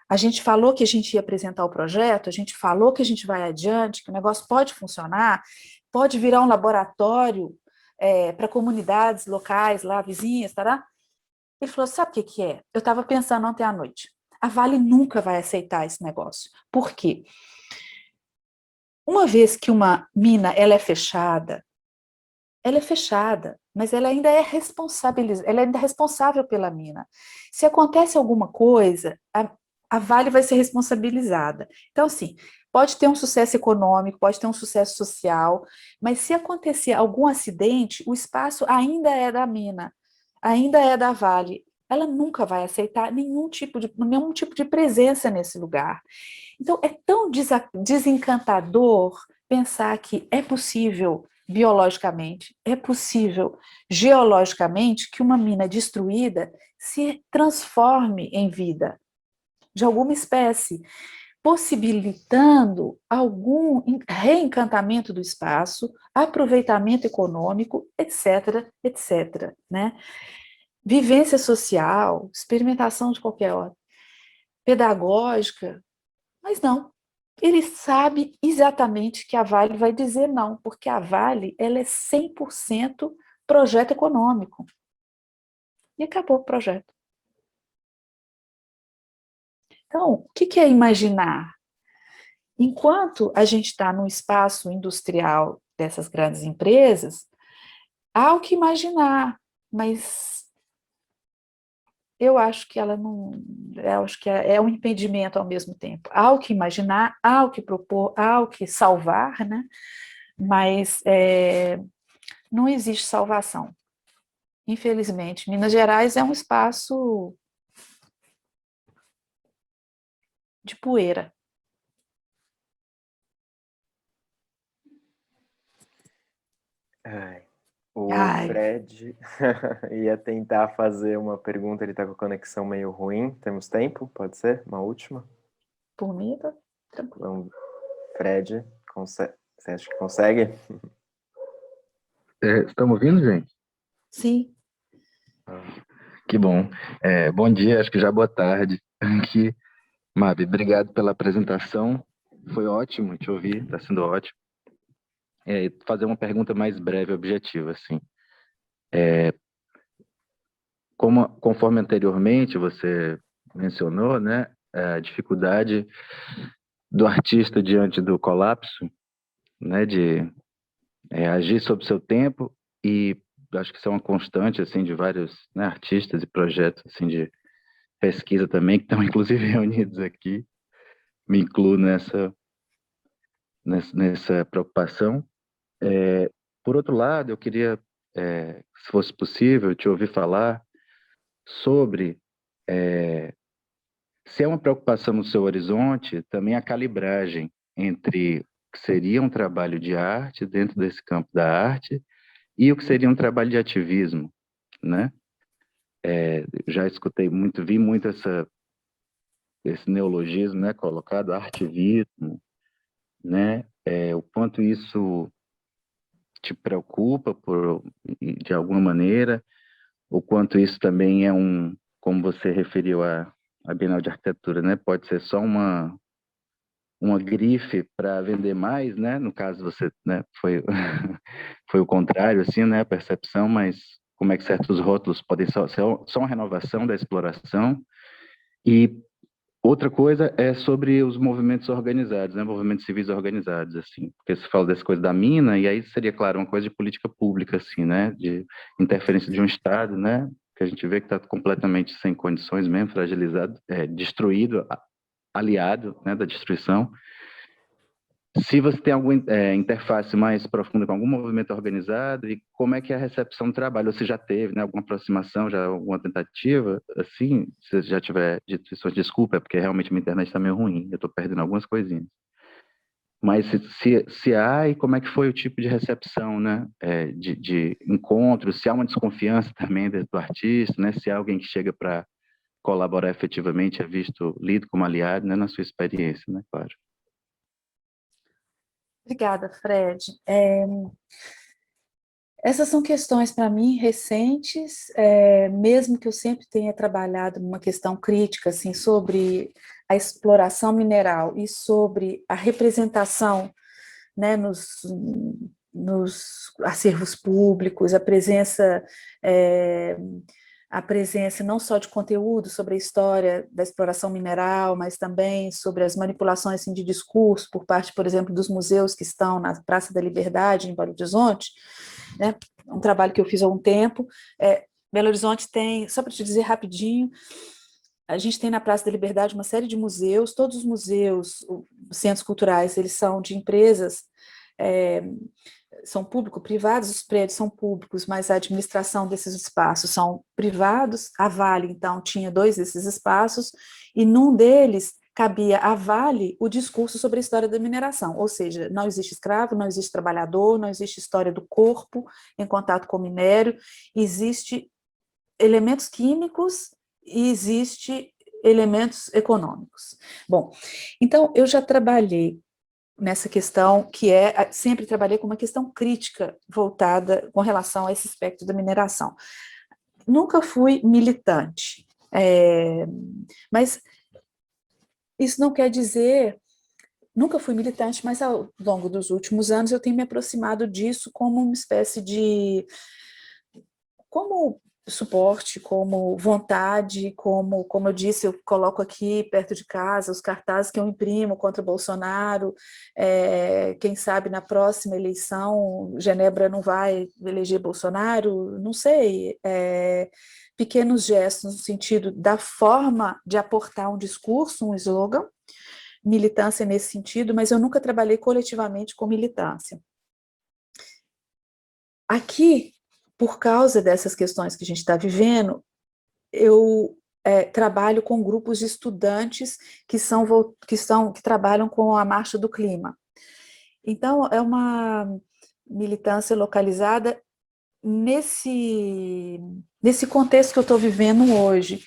a gente falou que a gente ia apresentar o projeto, a gente falou que a gente vai adiante, que o negócio pode funcionar, pode virar um laboratório para comunidades locais, lá, vizinhas, tará. Ele falou, sabe o que é? Eu estava pensando ontem à noite, a Vale nunca vai aceitar esse negócio. Por quê? Uma vez que uma mina ela é fechada, mas ela ainda é ela ainda é responsável pela mina. Se acontece alguma coisa, a Vale vai ser responsabilizada. Então, assim, pode ter um sucesso econômico, pode ter um sucesso social, mas se acontecer algum acidente, o espaço ainda é da mina, ainda é da Vale. Ela nunca vai aceitar nenhum tipo de presença nesse lugar. Então, é tão desencantador pensar que é possível biologicamente, é possível geologicamente que uma mina destruída se transforme em vida de alguma espécie, possibilitando algum reencantamento do espaço, aproveitamento econômico, etc., etc., né? Vivência social, experimentação de qualquer ordem, pedagógica, mas não. Ele sabe exatamente que a Vale vai dizer não, porque a Vale ela é 100% projeto econômico. E acabou o projeto. Então, o que é imaginar? Enquanto a gente está no espaço industrial dessas grandes empresas, há o que imaginar, mas eu acho que ela não. Eu acho que é um impedimento ao mesmo tempo. Há o que imaginar, há o que propor, há o que salvar, né? Mas não existe salvação. Infelizmente, Minas Gerais é um espaço de poeira. O Ai. Fred ia tentar fazer uma pergunta, ele está com a conexão meio ruim. Temos tempo? Pode ser? Uma última? Por mim, tá tranquilo. Fred, você acha que consegue? Estão me ouvindo, gente? Sim. Que bom. Bom dia, acho que já boa tarde. Aqui, Mabi, obrigado pela apresentação. Foi ótimo te ouvir, está sendo ótimo. Fazer uma pergunta mais breve e objetiva, assim. Conforme anteriormente você mencionou, né, a dificuldade do artista diante do colapso, né, de agir sobre seu tempo, e acho que isso é uma constante, assim, de vários, né, artistas e projetos, assim, de pesquisa também, que estão, inclusive, reunidos aqui. Me incluo nessa preocupação. Por outro lado, eu queria, se fosse possível, te ouvir falar sobre se é uma preocupação no seu horizonte, também a calibragem entre o que seria um trabalho de arte dentro desse campo da arte e o que seria um trabalho de ativismo, né? Já escutei muito, vi muito esse neologismo, né, colocado, artivismo, né? O quanto isso te preocupa de alguma maneira, o quanto isso também é como você referiu a Bienal de Arquitetura, né? Pode ser só uma grife para vender mais, né? No caso você, né, foi foi o contrário, assim, né? A percepção, mas como é que certos rótulos podem ser só uma renovação da exploração. E outra coisa é sobre os movimentos organizados, né? Movimentos civis organizados, assim, porque você fala dessa coisa da mina, e aí seria, claro, uma coisa de política pública, assim, né? De interferência de um Estado, né? Que a gente vê que está completamente sem condições mesmo, fragilizado, destruído, aliado, né, da destruição. Se você tem alguma interface mais profunda com algum movimento organizado, e como é que é a recepção do trabalho? Ou se já teve, né, alguma aproximação, já alguma tentativa, assim, se já tiver dito isso, desculpa, é porque realmente minha internet está meio ruim, eu estou perdendo algumas coisinhas. Mas se há, e como é que foi o tipo de recepção, né, de encontro, se há uma desconfiança também do artista, né, se há alguém que chega para colaborar efetivamente, é visto, lido como aliado, né, na sua experiência, né, claro. Obrigada, Fred. Essas são questões, para mim, recentes, mesmo que eu sempre tenha trabalhado numa questão crítica, assim, sobre a exploração mineral e sobre a representação, né, nos acervos públicos, a presença não só de conteúdo sobre a história da exploração mineral, mas também sobre as manipulações, assim, de discurso por parte, por exemplo, dos museus que estão na Praça da Liberdade, em Belo Horizonte, né? Um trabalho que eu fiz há um tempo. Belo Horizonte tem, só para te dizer rapidinho, a gente tem na Praça da Liberdade uma série de museus, todos os museus, os centros culturais, eles são de empresas, são público-privados, os prédios são públicos, mas a administração desses espaços são privados. A Vale, então, tinha 2 desses espaços, e num deles cabia à Vale o discurso sobre a história da mineração, ou seja, não existe escravo, não existe trabalhador, não existe história do corpo em contato com o minério, existe elementos químicos e existe elementos econômicos. Bom, então eu já trabalhei nessa questão que sempre trabalhei com uma questão crítica voltada com relação a esse aspecto da mineração. Nunca fui militante, mas isso não quer dizer, nunca fui militante, mas ao longo dos últimos anos eu tenho me aproximado disso como uma espécie de, como suporte, como vontade, como eu disse, eu coloco aqui perto de casa os cartazes que eu imprimo contra Bolsonaro, quem sabe na próxima eleição Genebra não vai eleger Bolsonaro, não sei, pequenos gestos no sentido da forma de aportar um discurso, um slogan, militância nesse sentido, mas eu nunca trabalhei coletivamente com militância. Aqui, por causa dessas questões que a gente está vivendo, eu trabalho com grupos de estudantes que trabalham com a Marcha do Clima. Então, é uma militância localizada nesse contexto que eu estou vivendo hoje.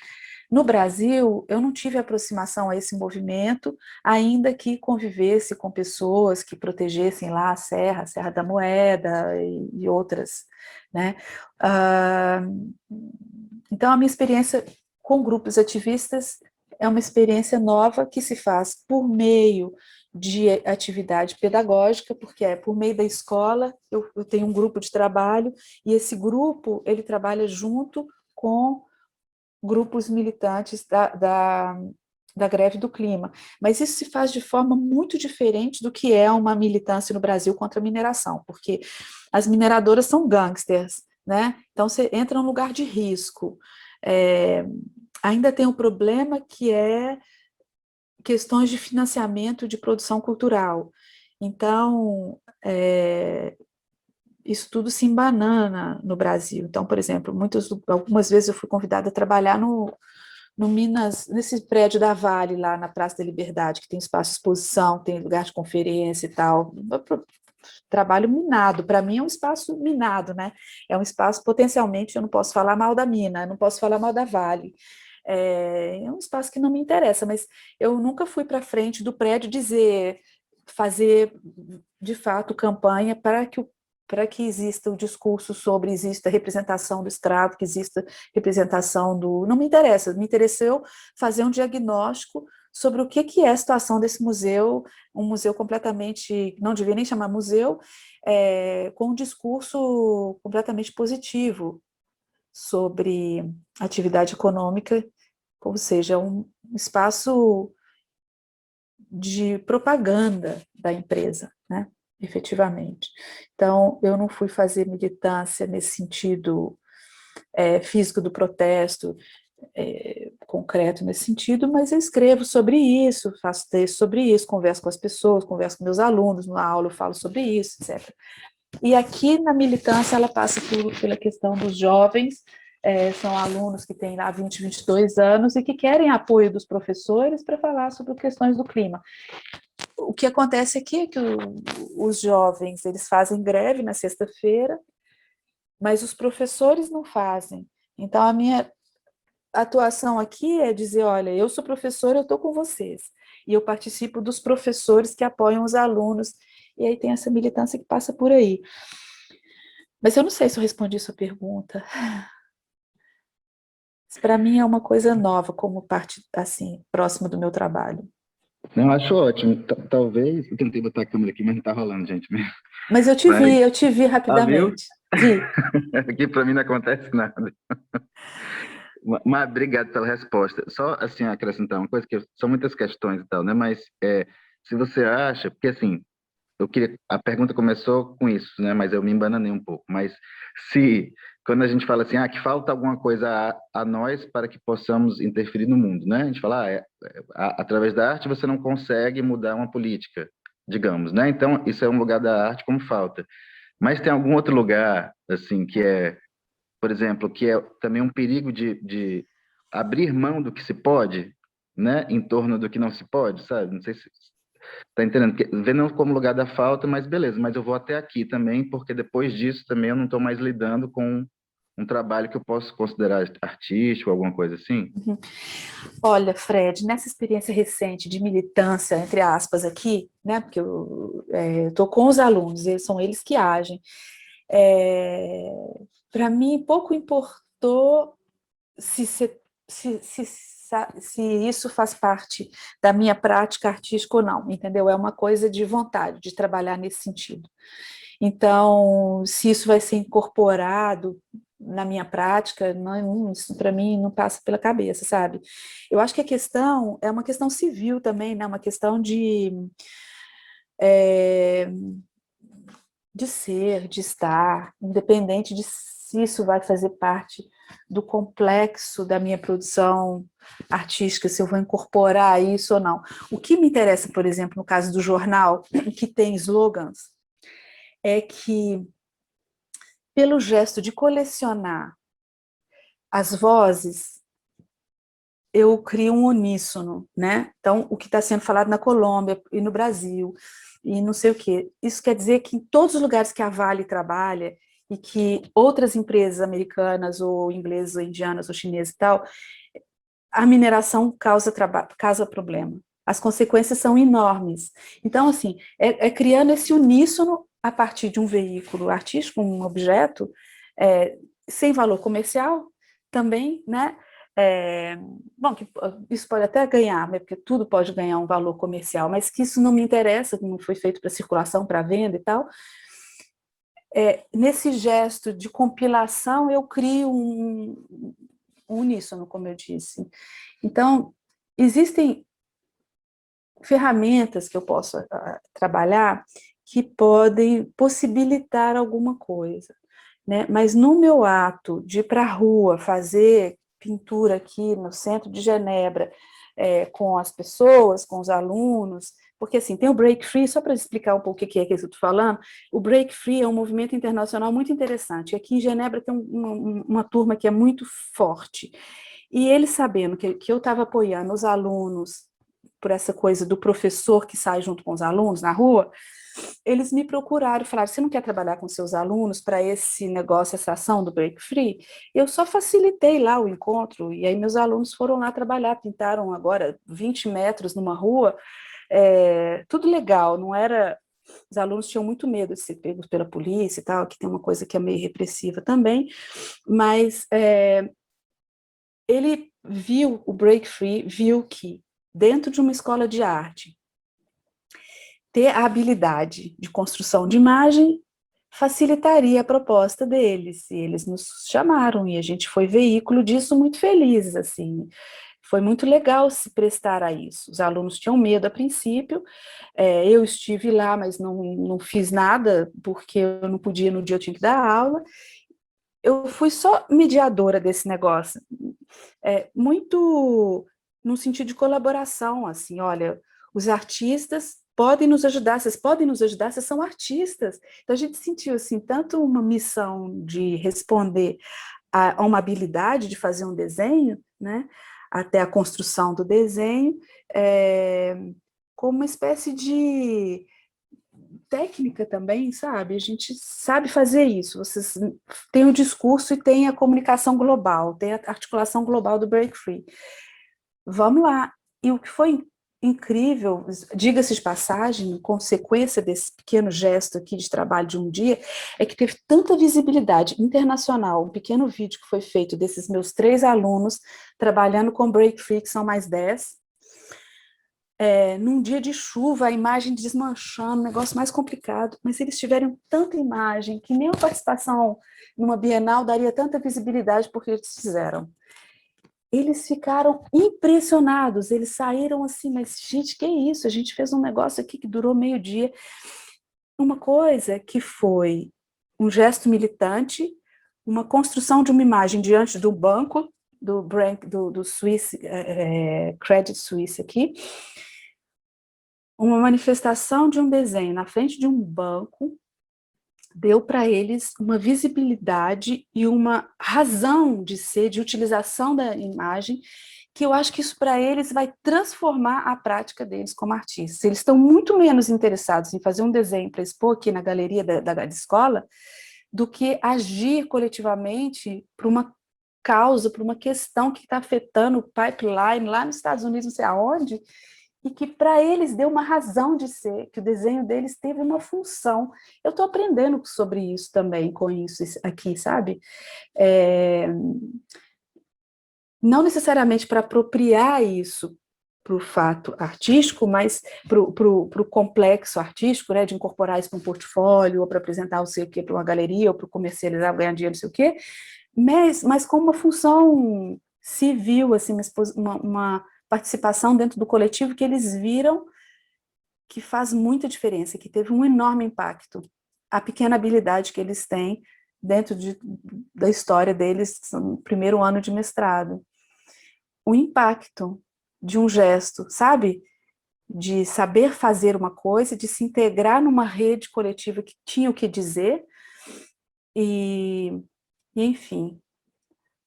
No Brasil, eu não tive aproximação a esse movimento, ainda que convivesse com pessoas que protegessem lá a Serra da Moeda e outras, né? Então, a minha experiência com grupos ativistas é uma experiência nova que se faz por meio de atividade pedagógica, porque é por meio da escola, eu tenho um grupo de trabalho, e esse grupo, ele trabalha junto com grupos militantes da greve do clima. Mas isso se faz de forma muito diferente do que é uma militância no Brasil contra a mineração, porque as mineradoras são gangsters, né? Então você entra num lugar de risco. Ainda tem um problema que é questões de financiamento de produção cultural. Então, isso tudo se embanana no Brasil. Então, por exemplo, algumas vezes eu fui convidada a trabalhar no Minas, nesse prédio da Vale, lá na Praça da Liberdade, que tem espaço de exposição, tem lugar de conferência e tal. Trabalho minado, para mim é um espaço minado, né? É um espaço, potencialmente, eu não posso falar mal da mina, eu não posso falar mal da Vale. É um espaço que não me interessa, mas eu nunca fui para frente do prédio fazer, de fato, campanha para que exista o discurso sobre, exista representação do escravo, que exista representação do... Não me interessa, me interessou fazer um diagnóstico sobre o que é a situação desse museu, um museu completamente, não devia nem chamar museu, com um discurso completamente positivo sobre atividade econômica, ou seja, um espaço de propaganda da empresa, né? Efetivamente. Então, eu não fui fazer militância nesse sentido físico do protesto, concreto nesse sentido, mas eu escrevo sobre isso, faço texto sobre isso, converso com as pessoas, converso com meus alunos, na aula eu falo sobre isso, etc. E aqui na militância ela passa pela questão dos jovens, são alunos que têm lá 20, 22 anos e que querem apoio dos professores para falar sobre questões do clima. O que acontece aqui é que os jovens, eles fazem greve na sexta-feira, mas os professores não fazem. Então, a minha atuação aqui é dizer, olha, eu sou professora, eu estou com vocês. E eu participo dos professores que apoiam os alunos. E aí tem essa militância que passa por aí. Mas eu não sei se eu respondi a sua pergunta. Para mim é uma coisa nova, como parte, assim, próxima do meu trabalho. Não, acho ótimo. Talvez... Eu tentei botar a câmera aqui, mas não está rolando, gente. Mas eu te vi rapidamente. Vi. Aqui para mim não acontece nada. Mas obrigado pela resposta. Só assim acrescentar uma coisa, que são muitas questões e tal, né? Mas se você acha, porque assim, a pergunta começou com isso, né? Mas eu me embananei um pouco. Mas quando a gente fala assim, que falta alguma coisa a nós para que possamos interferir no mundo, né? A gente fala, através da arte você não consegue mudar uma política, digamos, né? Então isso é um lugar da arte como falta. Mas tem algum outro lugar, assim, que por exemplo, que é também um perigo de abrir mão do que se pode, né, em torno do que não se pode, sabe? Não sei se está entendendo, vendo como lugar da falta, mas beleza, mas eu vou até aqui também, porque depois disso também eu não estou mais lidando com um trabalho que eu posso considerar artístico, alguma coisa assim. Uhum. Olha, Fred, nessa experiência recente de militância, entre aspas, aqui, né, porque eu estou com os alunos, são eles que agem, para mim pouco importou se isso faz parte da minha prática artística ou não, entendeu? É uma coisa de vontade, de trabalhar nesse sentido. Então, se isso vai ser incorporado na minha prática, isso para mim não passa pela cabeça, sabe? Eu acho que a questão é uma questão civil também, né? Uma questão de ser, de estar, independente de se isso vai fazer parte do complexo da minha produção artística, se eu vou incorporar isso ou não. O que me interessa, por exemplo, no caso do jornal, que tem slogans, é que, pelo gesto de colecionar as vozes, eu crio um uníssono, né? Então, o que está sendo falado na Colômbia e no Brasil, e não sei o quê. Isso quer dizer que em todos os lugares que a Vale trabalha, e que outras empresas americanas, ou inglesas, ou indianas, ou chinesas e tal, a mineração causa problema. As consequências são enormes. Então, assim, criando esse uníssono a partir de um veículo artístico, um objeto, sem valor comercial também, né? bom, que isso pode até ganhar, né, porque tudo pode ganhar um valor comercial, mas que isso não me interessa, não foi feito para circulação, para venda e tal. Nesse gesto de compilação, eu crio um uníssono, como eu disse. Então, existem ferramentas que eu posso trabalhar que podem possibilitar alguma coisa, né? Mas no meu ato de ir para a rua fazer pintura aqui no centro de Genebra, com as pessoas, com os alunos, porque assim, tem o Break Free, só para explicar um pouco o que é que eu estou falando, o Break Free é um movimento internacional muito interessante. Aqui em Genebra tem uma turma que é muito forte, e eles sabendo que eu estava apoiando os alunos por essa coisa do professor que sai junto com os alunos na rua, eles me procuraram e falaram, você não quer trabalhar com seus alunos para esse negócio, essa ação do Break Free? Eu só facilitei lá o encontro, e aí meus alunos foram lá trabalhar, pintaram agora 20 metros numa rua, tudo legal, não era... Os alunos tinham muito medo de ser pegos pela polícia e tal, que tem uma coisa que é meio repressiva também, mas ele viu o Break Free, viu que dentro de uma escola de arte, ter a habilidade de construção de imagem facilitaria a proposta deles, e eles nos chamaram, e a gente foi veículo disso muito felizes, assim, foi muito legal se prestar a isso. Os alunos tinham medo a princípio, eu estive lá, mas não fiz nada, porque eu não podia, no dia eu tinha que dar aula, eu fui só mediadora desse negócio, muito no sentido de colaboração, assim, olha, os artistas podem nos ajudar, vocês podem nos ajudar, vocês são artistas. Então a gente sentiu, assim, tanto uma missão de responder a uma habilidade de fazer um desenho, né, até a construção do desenho, como uma espécie de técnica também, sabe? A gente sabe fazer isso. Vocês têm o discurso e tem a comunicação global, tem a articulação global do Break Free. Vamos lá. E o que foi incrível, diga-se de passagem, consequência desse pequeno gesto aqui de trabalho de um dia, é que teve tanta visibilidade internacional, um pequeno vídeo que foi feito desses meus 3 alunos trabalhando com Break Free, que são mais 10, num dia de chuva, a imagem desmanchando, um negócio mais complicado, mas eles tiveram tanta imagem que nem a participação numa Bienal daria tanta visibilidade porque eles fizeram. Eles ficaram impressionados, eles saíram assim, mas gente, que isso? A gente fez um negócio aqui que durou meio dia. Uma coisa que foi um gesto militante, uma construção de uma imagem diante do banco, do Swiss, Credit Suisse aqui, uma manifestação de um desenho na frente de um banco, deu para eles uma visibilidade e uma razão de ser, de utilização da imagem, que eu acho que isso para eles vai transformar a prática deles como artistas. Eles estão muito menos interessados em fazer um desenho para expor aqui na galeria da escola, do que agir coletivamente para uma causa, para uma questão que está afetando o pipeline lá nos Estados Unidos, não sei aonde, e que para eles deu uma razão de ser, que o desenho deles teve uma função. Eu estou aprendendo sobre isso também, com isso aqui, sabe? Não necessariamente para apropriar isso para o fato artístico, mas para o complexo artístico, né, de incorporar isso para um portfólio, ou para apresentar não sei o quê para uma galeria, ou para comercializar, ganhar dinheiro, não sei o quê, mas com uma função civil, assim, uma participação dentro do coletivo que eles viram que faz muita diferença, que teve um enorme impacto. A pequena habilidade que eles têm dentro da história deles, no primeiro ano de mestrado. O impacto de um gesto, sabe? De saber fazer uma coisa, de se integrar numa rede coletiva que tinha o que dizer, e enfim...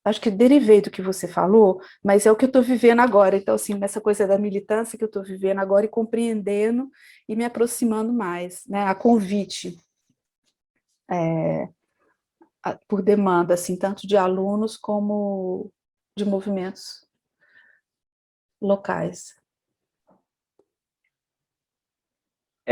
Acho que derivei do que você falou, mas é o que eu estou vivendo agora. Então, assim, nessa coisa da militância que eu estou vivendo agora e compreendendo e me aproximando mais, né? A convite, por demanda, assim, tanto de alunos como de movimentos locais.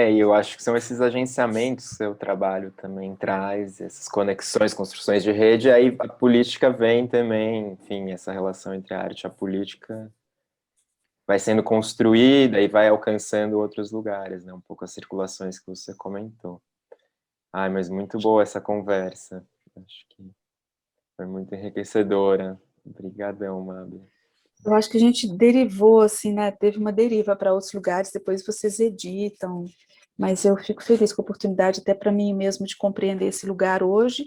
E eu acho que são esses agenciamentos que o seu trabalho também traz, essas conexões, construções de rede, aí a política vem também, enfim, essa relação entre a arte e a política vai sendo construída e vai alcançando outros lugares, né? Um pouco as circulações que você comentou. Ai, mas muito boa essa conversa. Acho que foi muito enriquecedora. Obrigadão, Mabi. Eu acho que a gente derivou, assim, né? Teve uma deriva para outros lugares, depois vocês editam, mas eu fico feliz com a oportunidade, até para mim mesmo, de compreender esse lugar hoje.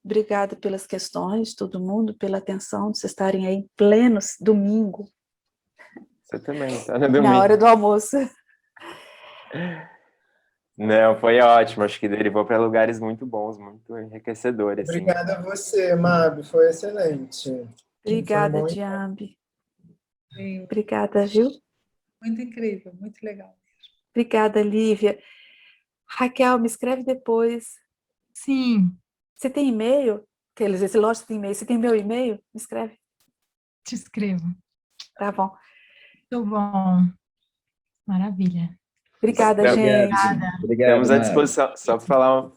Obrigada pelas questões, todo mundo, pela atenção, de vocês estarem aí em plenos domingo, Você também, tá no na hora domingo. do almoço. Não, foi ótimo. Acho que derivou para lugares muito bons, muito enriquecedores, assim. Obrigada a você, Mabi, foi excelente. Foi um Obrigada, bom Diambi. Sim, Obrigada, viu? muito incrível, muito legal. Obrigada, Lívia. Raquel, me escreve depois. Sim, Você tem e-mail? Esse lógico que tem e-mail. Você tem meu e-mail? Me escreve. te escrevo. Tá bom. Muito bom. Maravilha. Obrigada, Então, gente. Obrigado, estamos à Mabi. disposição. Só para falar,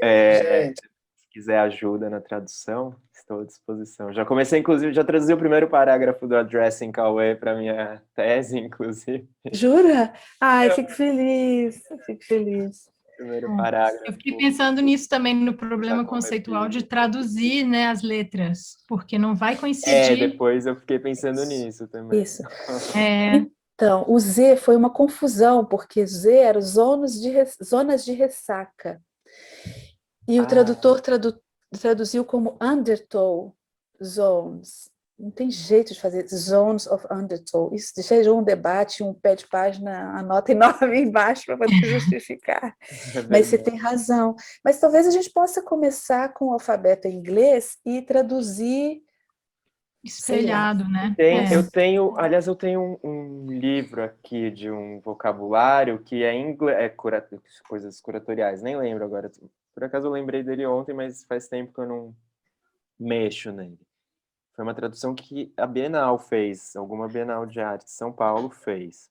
gente. se quiser ajuda na tradução, estou à disposição. Já comecei, inclusive, já traduzi o primeiro parágrafo do Addressing Cauê para minha tese, inclusive. Jura? Ai, fico feliz. Fico feliz. Primeiro Bom, parágrafo. eu fiquei pensando nisso também, no problema Já como conceitual de epílogo. traduzir, né, as letras, porque não vai coincidir. Depois eu fiquei pensando nisso também. Isso. É, Então, o Z foi uma confusão, porque Z era zonas de ressaca. E o tradutor traduziu como undertow zones. Não tem jeito de fazer zones of undertow. Isso gerou um debate, um pé de página, anota enorme embaixo para poder justificar. Mas você tem razão. Mas talvez a gente possa começar com o alfabeto em inglês e traduzir, sei lá. espelhado, né? Eu tenho, aliás, eu tenho um livro aqui de um vocabulário que é inglês, coisas curatoriais, nem lembro agora. Por acaso eu lembrei dele ontem, mas faz tempo que eu não mexo nele. Foi uma tradução que a Bienal fez, alguma Bienal de Arte de São Paulo fez.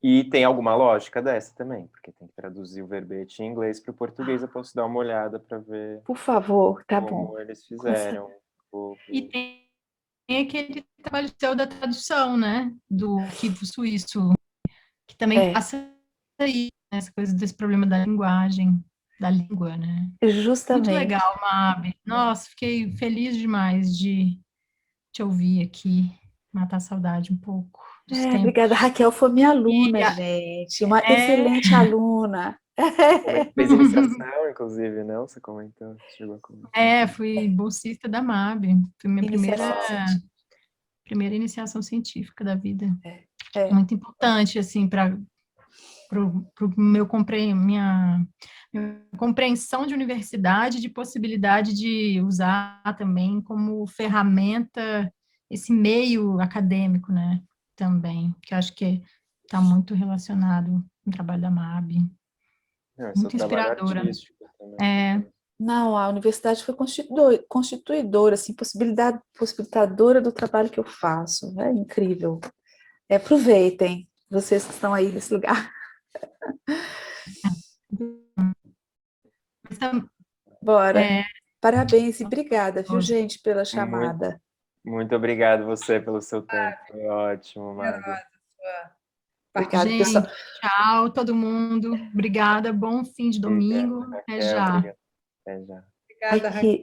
E tem alguma lógica dessa também, porque tem que traduzir o verbete em inglês para o português. Eu posso dar uma olhada para ver Por favor, tá bom. como eles fizeram. E tem aquele trabalho seu da tradução, né, do arquivo suíço, que também passa aí, né, essa coisa desse problema da linguagem, da língua, né? Justamente. Muito legal, Mabi. Nossa, fiquei feliz demais de te ouvir aqui, matar a saudade um pouco dos tempos. Obrigada. Raquel foi minha aluna, gente. Uma excelente aluna. Fez iniciação, inclusive, não? Você comentou, chegou a comentar. Fui bolsista da MAB. Foi minha Iniciação primeira iniciação científica da vida. É. Muito importante, assim, para minha compreensão de universidade, de possibilidade de usar também como ferramenta esse meio acadêmico, né, também, que eu acho que está muito relacionado com o trabalho da MAB. Muito inspiradora. Não, a universidade foi constituidora, assim, possibilitadora do trabalho que eu faço. É incrível. Aproveitem, vocês que estão aí nesse lugar. Bora. Parabéns e obrigada, viu, gente, pela chamada. Muito obrigado você pelo seu tempo. Foi ótimo, Mabi. Obrigada, gente, pessoal. Tchau, todo mundo. Obrigada, bom fim de domingo. Até já. Até já. Obrigada, Raquel.